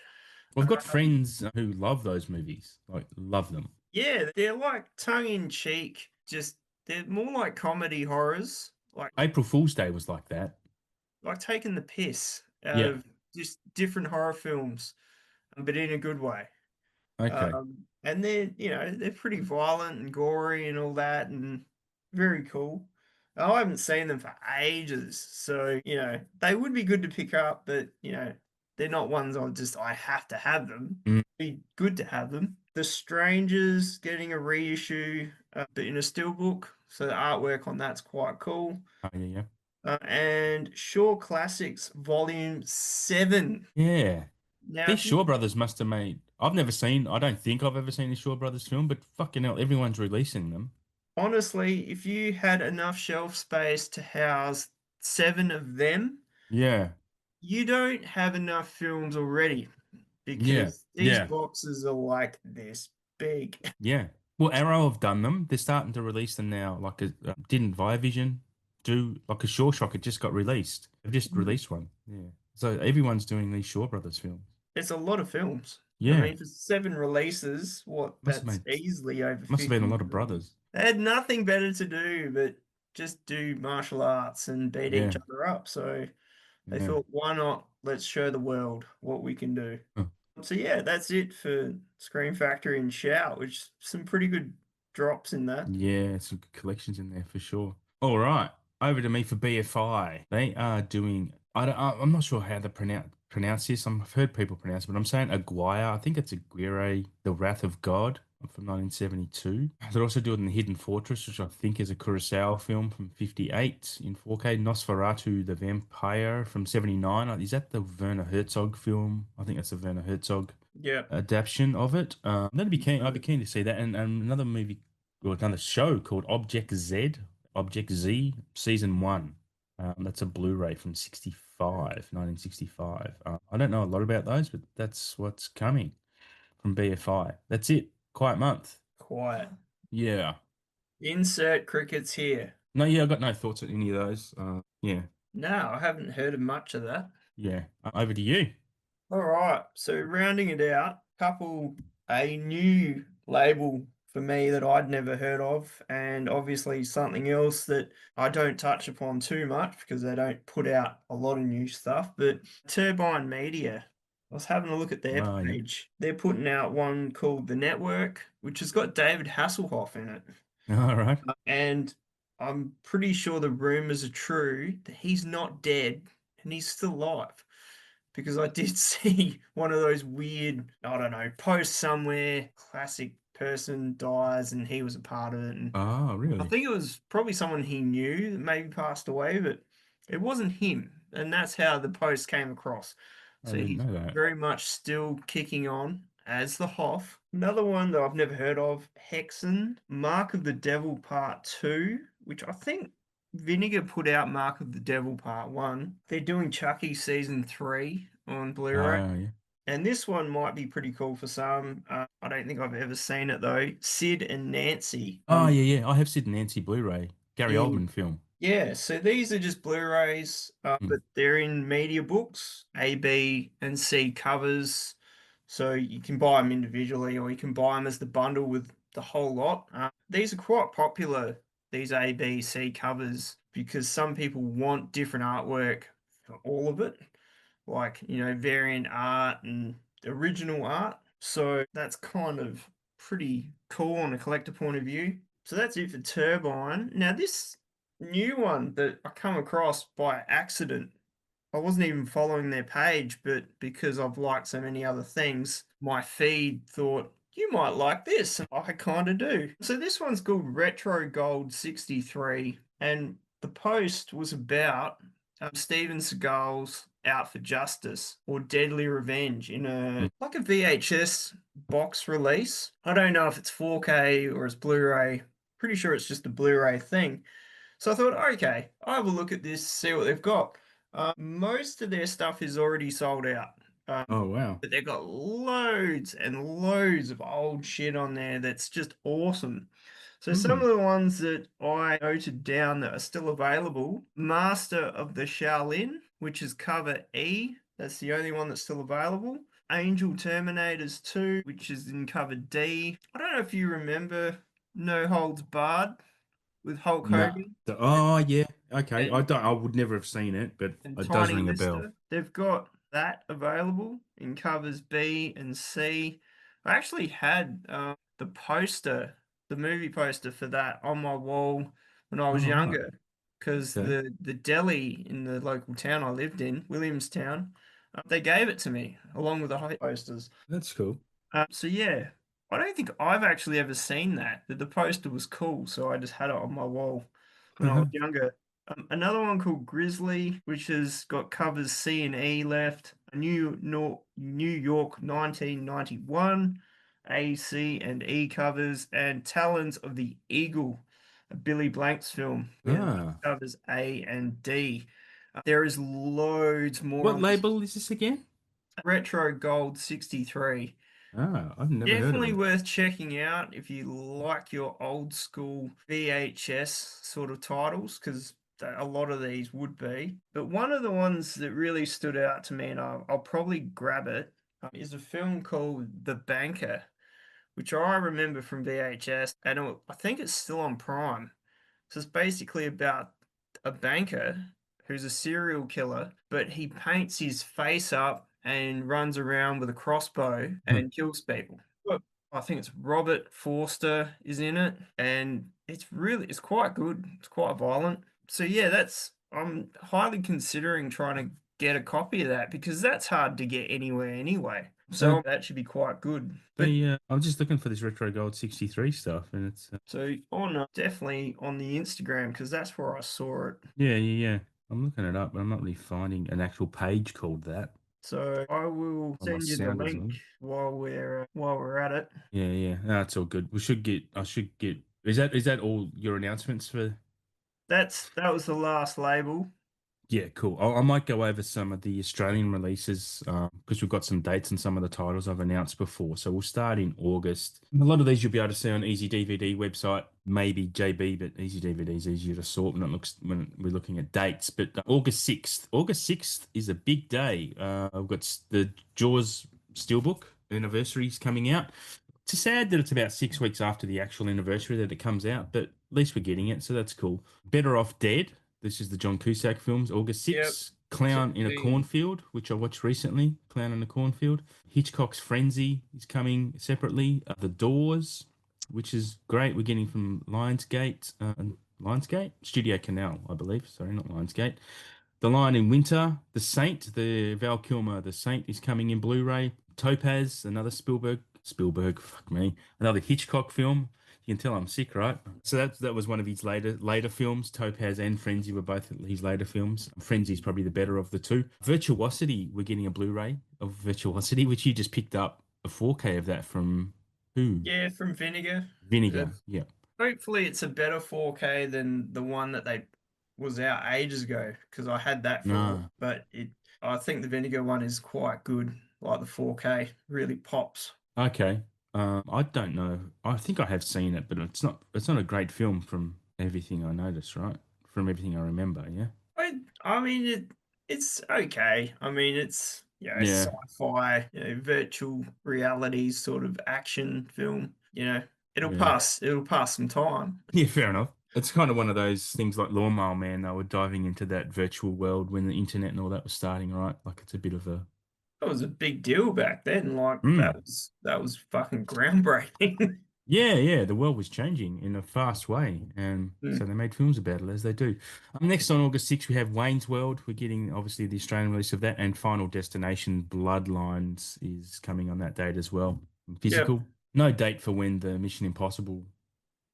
We've got friends who love those movies. Like love them. Yeah, they're like tongue in cheek, just they're more like comedy horrors, April Fool's Day was like that. like taking the piss out Yeah. of just different horror films, but in a good way. Okay. And they're pretty violent and gory and all that, and very cool. I haven't seen them for ages, so they would be good to pick up, but they're not ones I have to have them. Mm, Be good to have them. The Strangers getting a reissue, but in a steelbook, so the artwork on that's quite cool. oh, yeah, yeah. And Shaw Classics Volume 7. Yeah. Now, These if you Shaw Brothers must have made. I don't think I've ever seen a Shaw Brothers film, but fucking hell, everyone's releasing them. Honestly, if you had enough shelf space to house 7 of them, Yeah. you don't have enough films already Yeah. because these Yeah. boxes are like this big. Yeah. Well, Arrow have done them. They're starting to release them now. Like, didn't Viavision do like a Shaw Shock? It just got released. They've just released one. Yeah. So everyone's doing these Shaw Brothers films. It's a lot of films. I Yeah. mean, for 7 releases, Must have that's made. easily over Must have been a 50 lot of films. brothers. They had nothing better to do but just do martial arts and beat each Yeah. other up. So they Yeah. thought, why not? Let's show the world what we can do. Huh. So yeah, that's it for Scream Factory and Shout, which some pretty good drops in that. Yeah. Some good collections in there for sure. All right. Over to me for BFI. They are doing. I'm not sure how to pronounce this. I've heard people pronounce it, but I'm saying Aguirre. I think it's Aguirre, The Wrath of God from 1972. They're also doing The Hidden Fortress, which I think is a Kurosawa film from 58 in 4K. Nosferatu, the Vampire from 79. Is that the Werner Herzog film? I think that's the Werner Herzog Yeah. adaptation of it. I'd be keen to see that. And another movie or another show called Object Z, season one. That's a Blu-ray from 1965. I don't know a lot about those, but that's what's coming from BFI. That's it. Quiet month. Quiet. Yeah. Insert crickets here. No, yeah, I got no thoughts on any of those. Yeah, No, I haven't heard of much of that. yeah. Over to you. All right, so rounding it out, a new label for me that I'd never heard of, and obviously something else that I don't touch upon too much because they don't put out a lot of new stuff. But Turbine Media, I was having a look at their Oh, yeah. page. They're putting out one called The Network, which has got David Hasselhoff in it. All right. And I'm pretty sure the rumors are true that he's not dead and he's still alive. Because I did see one of those weird, I don't know, posts somewhere, classic person dies and he was a part of it. And Oh, I really? think it was probably someone he knew that maybe passed away, but it wasn't him. And that's how the post came across. I So didn't he's know that. very much still kicking on as the Hoff. Another one that I've never heard of, Hexen, Mark of the Devil Part 2, which I think Vinegar put out Mark of the Devil Part 1. They're doing Chucky Season 3 on Blu-ray. Oh, yeah. And this one might be pretty cool for some. I don't think I've ever seen it though. Sid and Nancy. Oh, yeah, yeah. I have seen Nancy Blu-ray. Gary Yeah, Oldman film. yeah. So these are just Blu-rays, Mm. but they're in media books, A, B, and C covers. So you can buy them individually, or you can buy them as the bundle with the whole lot. These are quite popular. These A, B, C covers because some people want different artwork for all of it, like, variant art and original art. So that's kind of pretty cool on a collector point of view. So that's it for Turbine. Now, this new one that I come across by accident, I wasn't even following their page, but because I've liked so many other things, my feed thought, you might like this. And I kind of do. So this one's called Retro Gold 63. And the post was about Steven Seagal's Out for Justice or Deadly Revenge in Mm. like a VHS box release. I don't know if it's 4K or it's Blu-ray. Pretty sure it's just a Blu-ray thing. So I thought, okay, I'll have a look at this, see what they've got. Most of their stuff is already sold out. Oh, wow. But they've got loads and loads of old shit on there that's just awesome. So some Hmm. of the ones that I noted down that are still available, Master of the Shaolin, which is cover E. That's the only one that's still available. Angel Terminators 2, which is in cover D. I don't know if you remember No Holds Barred with Hulk No. Hogan Oh, yeah. Okay. and I would never have seen it, but it does Tiny ring a bell. Lister. They've got that available in covers B and C. I actually had the poster, the movie poster for that on my wall when I was Oh, right. younger, because Okay. the deli in the local town I lived in, Williamstown, they gave it to me along with the posters. That's cool. So yeah, I don't think I've actually ever seen that. That the poster was cool, so I just had it on my wall when I was younger. Another one called Grizzly, which has got covers C and E left. A New York 1991, A, C, and E covers, and Talons of the Eagle, a Billy Blanks film with Ah. covers A and D. There is loads more What on this. label is this again? Retro Gold 63. Ah, I've never heard of Definitely them. worth checking out if you like your old school VHS sort of titles, because a lot of these would be. But one of the ones that really stood out to me, and I'll probably grab it, is a film called The Banker, which I remember from VHS, and I think it's still on Prime. So it's basically about a banker who's a serial killer, but he paints his face up and runs around with a crossbow and kills people. Look, I think it's Robert Forster is in it, and it's quite good. It's quite violent. So yeah, I'm highly considering trying to get a copy of that because that's hard to get anywhere anyway. Uh, So that should be quite good. But I'm just looking for this Retro Gold 63 stuff, and it's so on definitely on the Instagram because that's where I saw it. yeah, yeah, yeah. I'm looking it up, but I'm not really finding an actual page called that So I will on my send you the Sounders link link. while we're at it. Yeah, yeah. No, it's all good. I should get. Is that all your announcements for? That was the last label. Yeah, cool. I might go over some of the Australian releases because we've got some dates on some of the titles I've announced before. So we'll start in August. A lot of these you'll be able to see on Easy DVD website, maybe JB, but Easy DVD is easier to sort when we're looking at dates. But August 6th, August 6th is a big day. I've got the Jaws Steelbook anniversary's coming out. It's sad that it's about 6 weeks after the actual anniversary that it comes out, but at least we're getting it, so that's cool. Better Off Dead. This is the John Cusack films, August Yep. 6th. Clown in a Zombie. Cornfield, which I watched recently. Clown in a Cornfield. Hitchcock's Frenzy is coming separately. The Doors, which is great. We're getting from Lionsgate? Studio Canal, I believe. Sorry, not Lionsgate. The Lion in Winter, The Saint, the Val Kilmer, The Saint is coming in Blu-ray. Topaz, another Spielberg, fuck me, another Hitchcock film. You can tell I'm sick, right? So that was one of his later films. Topaz and Frenzy were both his later films. Frenzy's probably the better of the two. Virtuosity, we're getting a Blu-ray of Virtuosity, which you just picked up a 4K of that from who? Yeah, from Vinegar. Uh, Vinegar. Yeah. Hopefully, it's a better 4K than the one that they was out ages ago because I had that for, No. but it. I think the Vinegar one is quite good. Like the 4K really pops. Okay. I don't know. I think I have seen it, but it's not a great film from everything I noticed, right? From everything I remember, yeah. I mean it's okay. I mean it's Yeah. sci-fi, virtual reality sort of action film. Yeah. It'll pass some time. Yeah, fair enough. It's kind of one of those things like Lawnmower Man. They were diving into that virtual world when the internet and all that was starting, right? Like it's a bit of a That was a big deal back then. Like mm. that was fucking groundbreaking. Yeah, yeah. The world was changing in a fast way, and so Mm. they made films about it as they do. Next on August 6th, we have Wayne's World. We're getting obviously the Australian release of that, and Final Destination Bloodlines is coming on that date as well. Yep. Physical. No date for when the Mission Impossible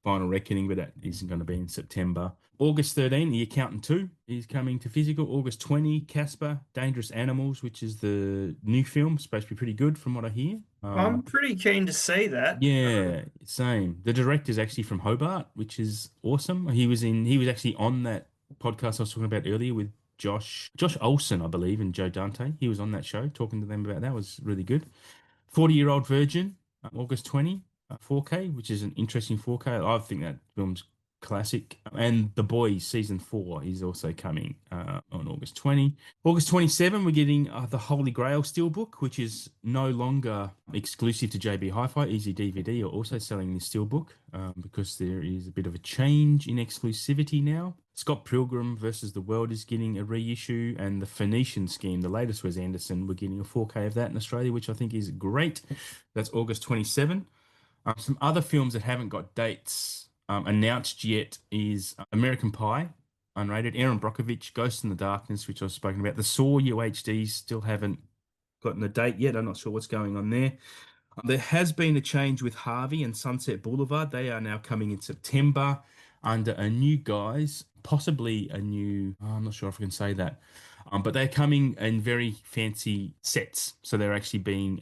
Final Reckoning, but that isn't going to be in September. August 13, The Accountant 2 is coming to physical. August 20, Casper, Dangerous Animals, which is the new film. Supposed to be pretty good from what I hear. I'm pretty keen to see that. Yeah, same. The director's actually from Hobart, which is awesome. He was actually on that podcast I was talking about earlier with Josh Olson, I believe, and Joe Dante. He was on that show talking to them about that. It was really good. 40-Year-Old Virgin, August 20, 4K, which is an interesting 4K. I think that film's classic. And The Boys season 4 is also coming on August 20. August 27, we're getting the Holy Grail Steelbook, which is no longer exclusive to JB Hi-Fi. Easy DVD are also selling this Steelbook because there is a bit of a change in exclusivity now. Scott Pilgrim versus the World is getting a reissue, and the Phoenician Scheme, the latest Wes Anderson, we're getting a 4K of that in Australia, which I think is great. That's August 27. Some other films that haven't got dates announced yet is American Pie, unrated. Aaron Brockovich, Ghost in the Darkness, which I've spoken about. The Saw UHDs still haven't gotten a date yet. I'm not sure what's going on there. There has been a change with Harvey and Sunset Boulevard. They are now coming in September under a new guise, possibly a new, I'm not sure if I can say that, but they're coming in very fancy sets. So they're actually being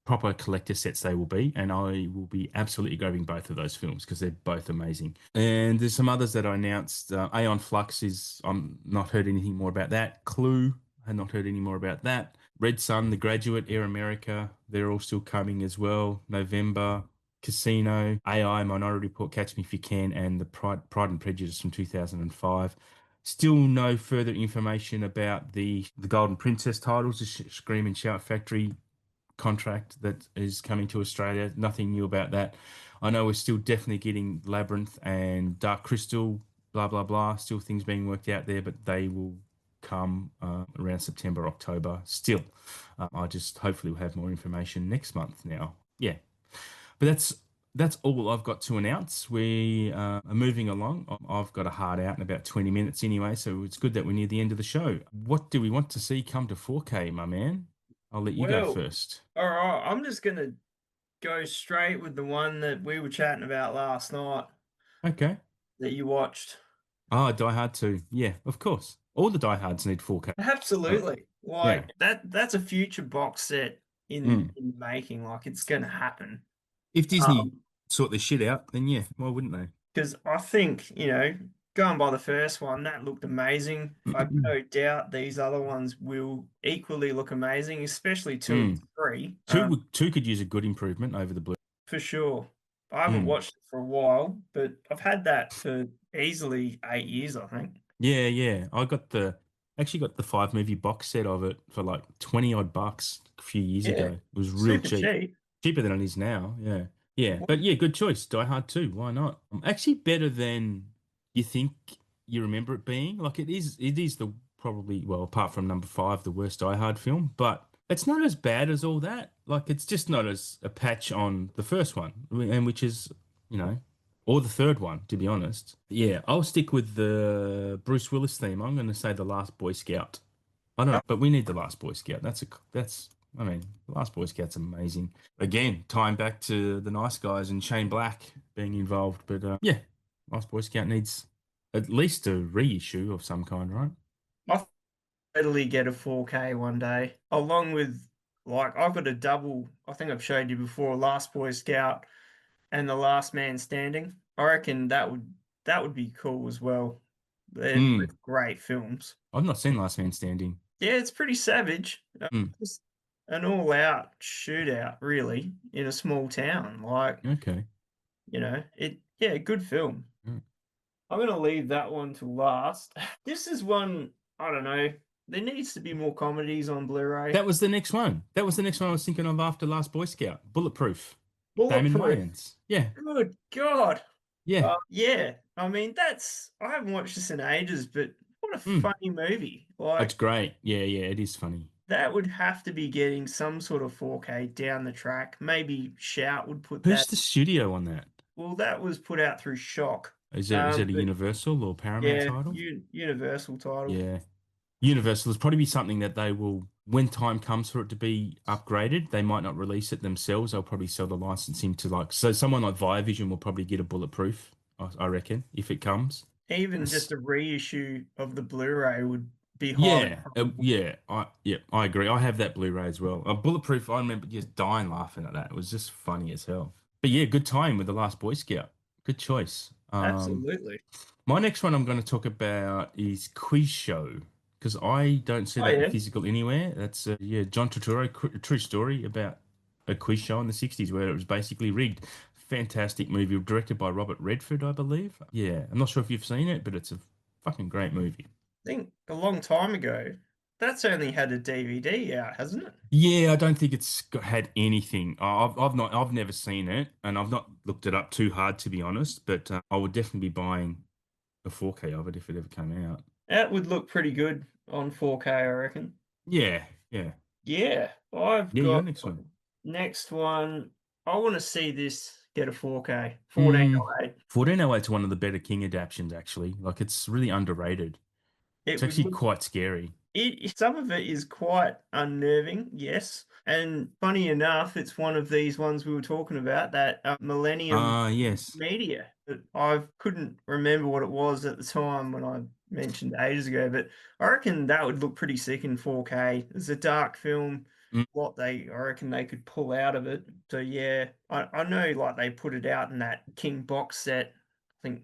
proper collector sets they will be. And I will be absolutely grabbing both of those films because they're both amazing. And there's some others that I announced. Aeon Flux I'm not heard anything more about that. Clue, I had not heard any more about that. Red Sun, The Graduate, Air America, they're all still coming as well. November, Casino, AI, Minority Report, Catch Me If You Can, and the Pride and Prejudice from 2005. Still no further information about the Golden Princess titles, the Scream and Shout Factory contract that is coming to Australia. Nothing new about that. I know we're still definitely getting Labyrinth and Dark Crystal, blah, blah, blah. Still things being worked out there, but they will come around September, October still. I just hopefully will have more information next month now. Yeah. But that's all I've got to announce. We are moving along. I've got a hard out in about 20 minutes anyway, so it's good that we're near the end of the show. What do we want to see come to 4K, my man? I'll let you go Well, first. all right. I'm just gonna go straight with the one that we were chatting about last night Okay. that you watched. Ah, Die Hard 2. Yeah, of course. All the Die Hards need 4K. Oh, Absolutely. yeah. Like that's a future box set Mm. in the making. Like it's gonna happen. If Disney Um, sort this shit out, then yeah, why wouldn't they? because I think, going by the first one, that looked amazing. I've no doubt these other ones will equally look amazing, especially two and Mm. three. Two could use a good improvement over the blue. For sure. I haven't Mm. watched it for a while, but I've had that for easily 8 years, I think. Yeah, yeah. I got the actually got the 5 movie box set of it for like 20 odd bucks a few years Yeah, ago. It was real super cheap. cheap. Cheaper than it is now. Yeah. Yeah. But yeah, good choice. Die Hard 2. Why not? Actually better than you think you remember it being. Like it is the probably, well, apart from number five, the worst Die Hard film, but it's not as bad as all that. Like it's just not as a patch on the first one, and which is, you know, or the third one, to be honest. Yeah, I'll stick with the Bruce Willis theme. I'm going to say The Last Boy Scout. I don't know, but we need The Last Boy Scout. I mean, The Last Boy Scout's amazing. Again, tying back to the Nice Guys and Shane Black being involved. But yeah, Last Boy Scout needs at least a reissue of some kind, right? I'll totally get a 4K one day, along with like I've got a double. I think I've showed you before, Last Boy Scout and The Last Man Standing. I reckon that would be cool as well. They're Mm. both great films. I've not seen Last Man Standing. Yeah, it's pretty savage. Mm. Just an all-out shootout, really, in a small town. Like, Okay. yeah, good film. Mm. I'm gonna leave that one to last. This is one, I don't know. There needs to be more comedies on Blu-ray. That was the next one. That was the next one I was thinking of after Last Boy Scout. Bulletproof. Damon Bulletproof. Wayans. Yeah. Good God. Yeah. Yeah. I mean, I haven't watched this in ages, but what a Mm. funny movie. It's Like, great. Yeah, yeah, it is funny. that would have to be getting some sort of 4K down the track. Maybe Shout would put Who's that. the studio on that? Well, that was put out through Shock. Is it a But Universal or Paramount yeah, title? Universal title. Yeah. Universal is probably be something that they will, when time comes for it to be upgraded, they might not release it themselves. They'll probably sell the licensing to like, so someone like Viavision will probably get a Bulletproof, I reckon, if it comes. Even just a reissue of the Blu-ray would be highly Yeah, probable. I agree. I have that Blu-ray as well. Bulletproof. I remember just dying laughing at that. It was just funny as hell. But yeah, good time with the Last Boy Scout. Good choice. Absolutely. My next one I'm going to talk about is Quiz Show because I don't see Oh that in yeah. physical anywhere. That's yeah, John Turturro, true story about a quiz show in the 60s where it was basically rigged. Fantastic movie, directed by Robert Redford, I believe. Yeah, I'm not sure if you've seen it, but it's a fucking great movie. I think a long time ago. That's only had a DVD out, hasn't it? Yeah, I don't think had anything. I've never seen it, and I've not looked it up too hard to be honest. But I would definitely be buying a 4K of it if it ever came out. That would look pretty good on 4K, I reckon. Yeah, yeah, Yeah, I've yeah. Your got next one. next one. I want to see this get a 4K, Mm, 1408. 1408's one of the better King adaptions actually. Like it's really underrated. It's It would actually look quite scary. some of it is quite unnerving, yes. And funny enough, it's one of these ones we were talking about, that Millennium Yes. Media. But I couldn't remember what it was at the time when I mentioned ages ago, but I reckon that would look pretty sick in 4K. It's a dark film. Mm. I reckon they could pull out of it. So yeah, I know like they put it out in that King box set. I think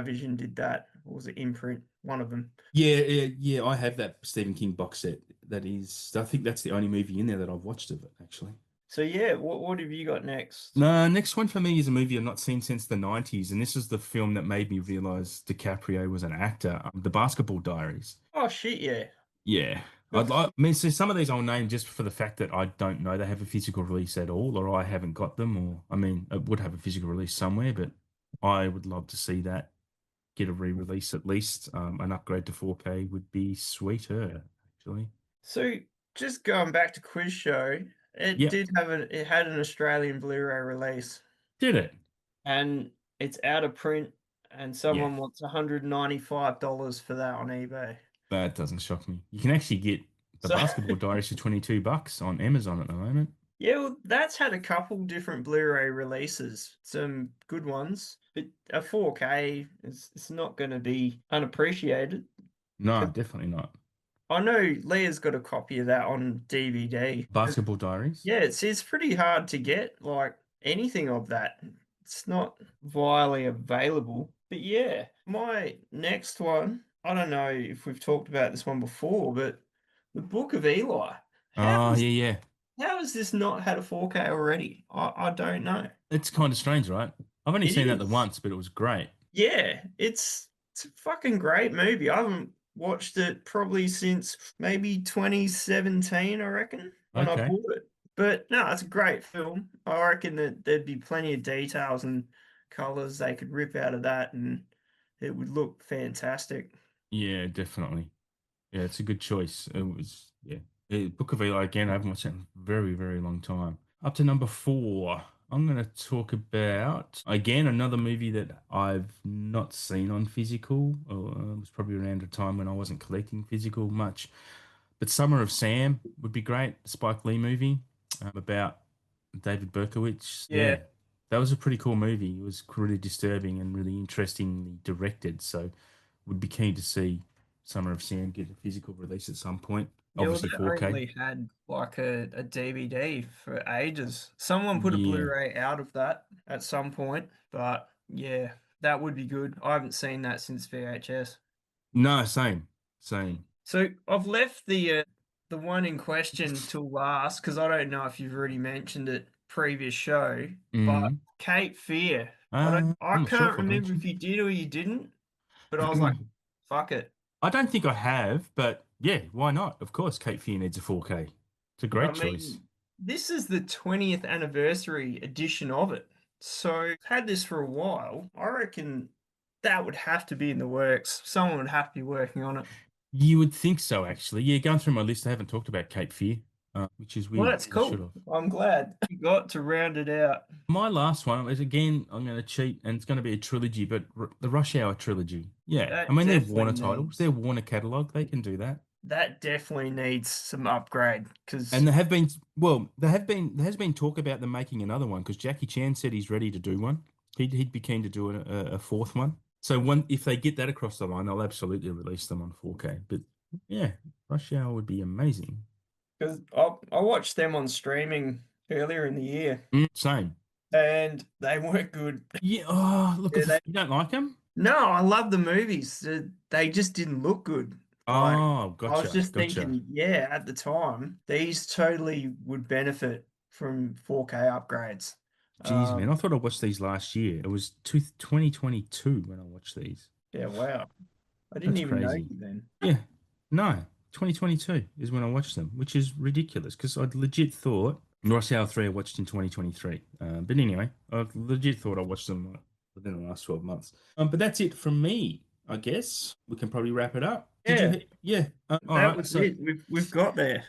Vision did that. Or was it Imprint? One of them. Yeah, yeah, yeah. I have that Stephen King box set. That is, I think that's the only movie in there that I've watched of it actually. So yeah, what have you got next? No, next one for me is a movie I've not seen since the 90s, and this is the film that made me realize DiCaprio was an actor, The Basketball Diaries. Oh shit, yeah. Yeah. The I mean, so some of these I'll name just for the fact that I don't know they have a physical release at all, or I haven't got them, or I mean, it would have a physical release somewhere, but I would love to see that get a re-release at least. An upgrade to 4K would be sweeter, actually. So just going back to Quiz Show, Yep. it had an Australian Blu-ray release Did it? and it's out of print and Yeah. someone wants $195 for that on eBay. That doesn't shock me. You can actually get the So Basketball Diaries for $22 on Amazon at the moment. yeah, well, that's had a couple different Blu-ray releases, some good ones, but a 4K is it's not going to be unappreciated. No, definitely not. I know Leah's got a copy of that on DVD. Basketball Diaries. Yeah, it's pretty hard to get like anything of that. It's not widely available. But yeah, my next one, I don't know if we've talked about this one before, but the Book of Eli. How Oh, is yeah, yeah. how has this not had a 4K already? I don't know. It's kind of strange, right? I've only It seen that the is. once, but it was great. Yeah, it's a fucking great movie. I haven't watched it probably since maybe 2017, I reckon, when I Okay. bought it. But no, it's a great film. I reckon that there'd be plenty of details and colors they could rip out of that, and it would look fantastic. Yeah, definitely. Yeah, it's a good choice. It was, yeah. Book of Eli, again, I haven't watched it in a very, very long time. Up to number four, I'm going to talk about, again, another movie that I've not seen on physical. It was probably around a time when I wasn't collecting physical much. But Summer of Sam would be great. Spike Lee movie about David Berkowitz. Yeah, Yeah, that was a pretty cool movie. It was really disturbing and really interestingly directed. So would be keen to see Summer of Sam get a physical release at some point. yeah. Well, Obviously they 4K. only had like a DVD for ages. Someone put a Yeah. Blu-ray out of that at some point, but yeah, that would be good. I haven't seen that since VHS. No, same. Same. So I've left the one in question till last because I don't know if you've already mentioned it previous show, but Mm. Cape Fear. I I'm not sure can't if I've remember if mentioned. you did or you didn't, but I was like, fuck it. I don't think I have, but yeah, why not? Of course, Cape Fear needs a 4K. It's a I great choice. mean, this is the 20th anniversary edition of it. So I've had this for a while. I reckon that would have to be in the works. Someone would have to be working on it. You would think so, actually. Yeah, going through my list, I haven't talked about Cape Fear, which is Well, weird. that's I should cool. have. I'm glad you got to round it out. My last one is again, I'm going to cheat, and it's going to be a trilogy, but R the Rush Hour trilogy. Yeah, I That mean they're definitely Warner titles, they're needs Warner catalog, they can do that. that definitely needs some upgrade And because there have been, well, there has been talk about them making another one because Jackie Chan said he's ready to do one. He'd be keen to do a fourth one. So one, if they get that across the line, they'll absolutely release them on 4K. But yeah, Rush Hour would be amazing. I watched them on streaming earlier in the year Same. and they weren't good. Yeah. Oh, look Yeah, at the, you don't like them? no, I love the movies. They just didn't look good. Like Oh, I was gotcha, just gotcha. thinking, yeah, at the time, these totally would benefit from 4K upgrades. Jeez, man, I Um, thought I watched these last year. It was 2022 when I watched these. yeah, wow. I didn't That's even know crazy. you then. Yeah, no, 2022 is when I watched them, which is ridiculous because I'd legit thought Ross Hour 3 I watched in 2023. But anyway, I legit thought I watched them within the last 12 months. But that's it from me, I guess. We can probably wrap it up. Did Yeah, you? Yeah. All that right. was So it. We've got there.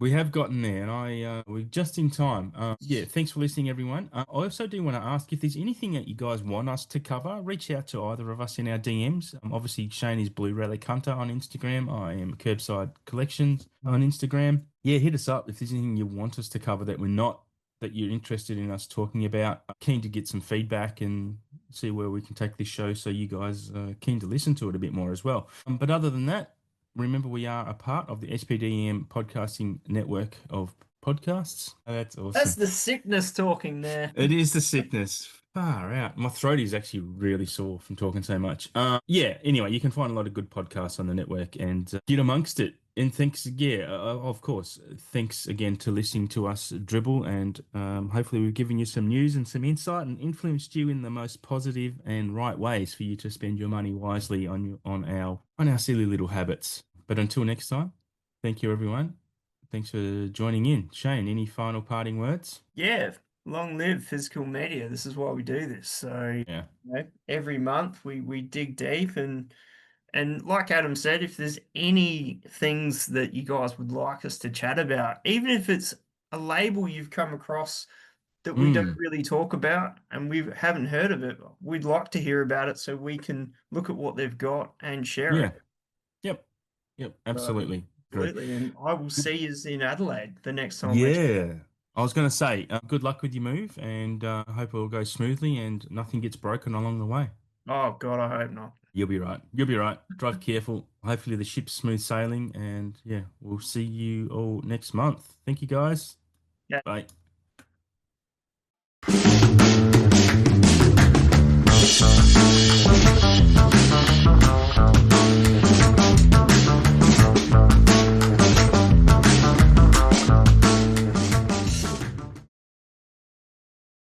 we have gotten there, and we're just in time. Yeah, thanks for listening, everyone. I also do want to ask if there's anything that you guys want us to cover. Reach out to either of us in our DMs. Obviously, Shane is Blue Relic Hunter on Instagram. I am KerbSide Collections on Instagram. Yeah, hit us up if there's anything you want us to cover that we're not that you're interested in us talking about. I'm keen to get some feedback and see where we can take this show, so you guys are keen to listen to it a bit more as well. But other than that. Remember, we are a part of the SPDM podcasting network of podcasts. Oh, that's That's awesome. the sickness talking there. It is the sickness. Far out. My throat is actually really sore from talking so much. Yeah, anyway, you can find a lot of good podcasts on the network and get amongst it. And thanks, yeah, of course. Thanks again to listening to us dribble. And hopefully, we've given you some news and some insight and influenced you in the most positive and right ways for you to spend your money wisely on our silly little habits. But until next time, thank you, everyone. Thanks for joining in. Shane, any final parting words? Yeah, long live physical media. This is why we do this. So, Yeah. every month we dig deep and like Adam said, if there's any things that you guys would like us to chat about, even if it's a label you've come across that we don't Mm. really talk about and we haven't heard of it, we'd like to hear about it so we can look at what they've got and share Yeah. it. Yep. Yep. So, Absolutely. Agree. absolutely. And I will see you in Adelaide the next time we're. Yeah. I was going to say, good luck with your move, and I hope it all goes smoothly and nothing gets broken along the way. Oh, God, I hope not. You'll be right. You'll be right. Drive careful. Hopefully, the ship's smooth sailing, and yeah, we'll see you all next month. Thank you, guys. Yeah. Bye.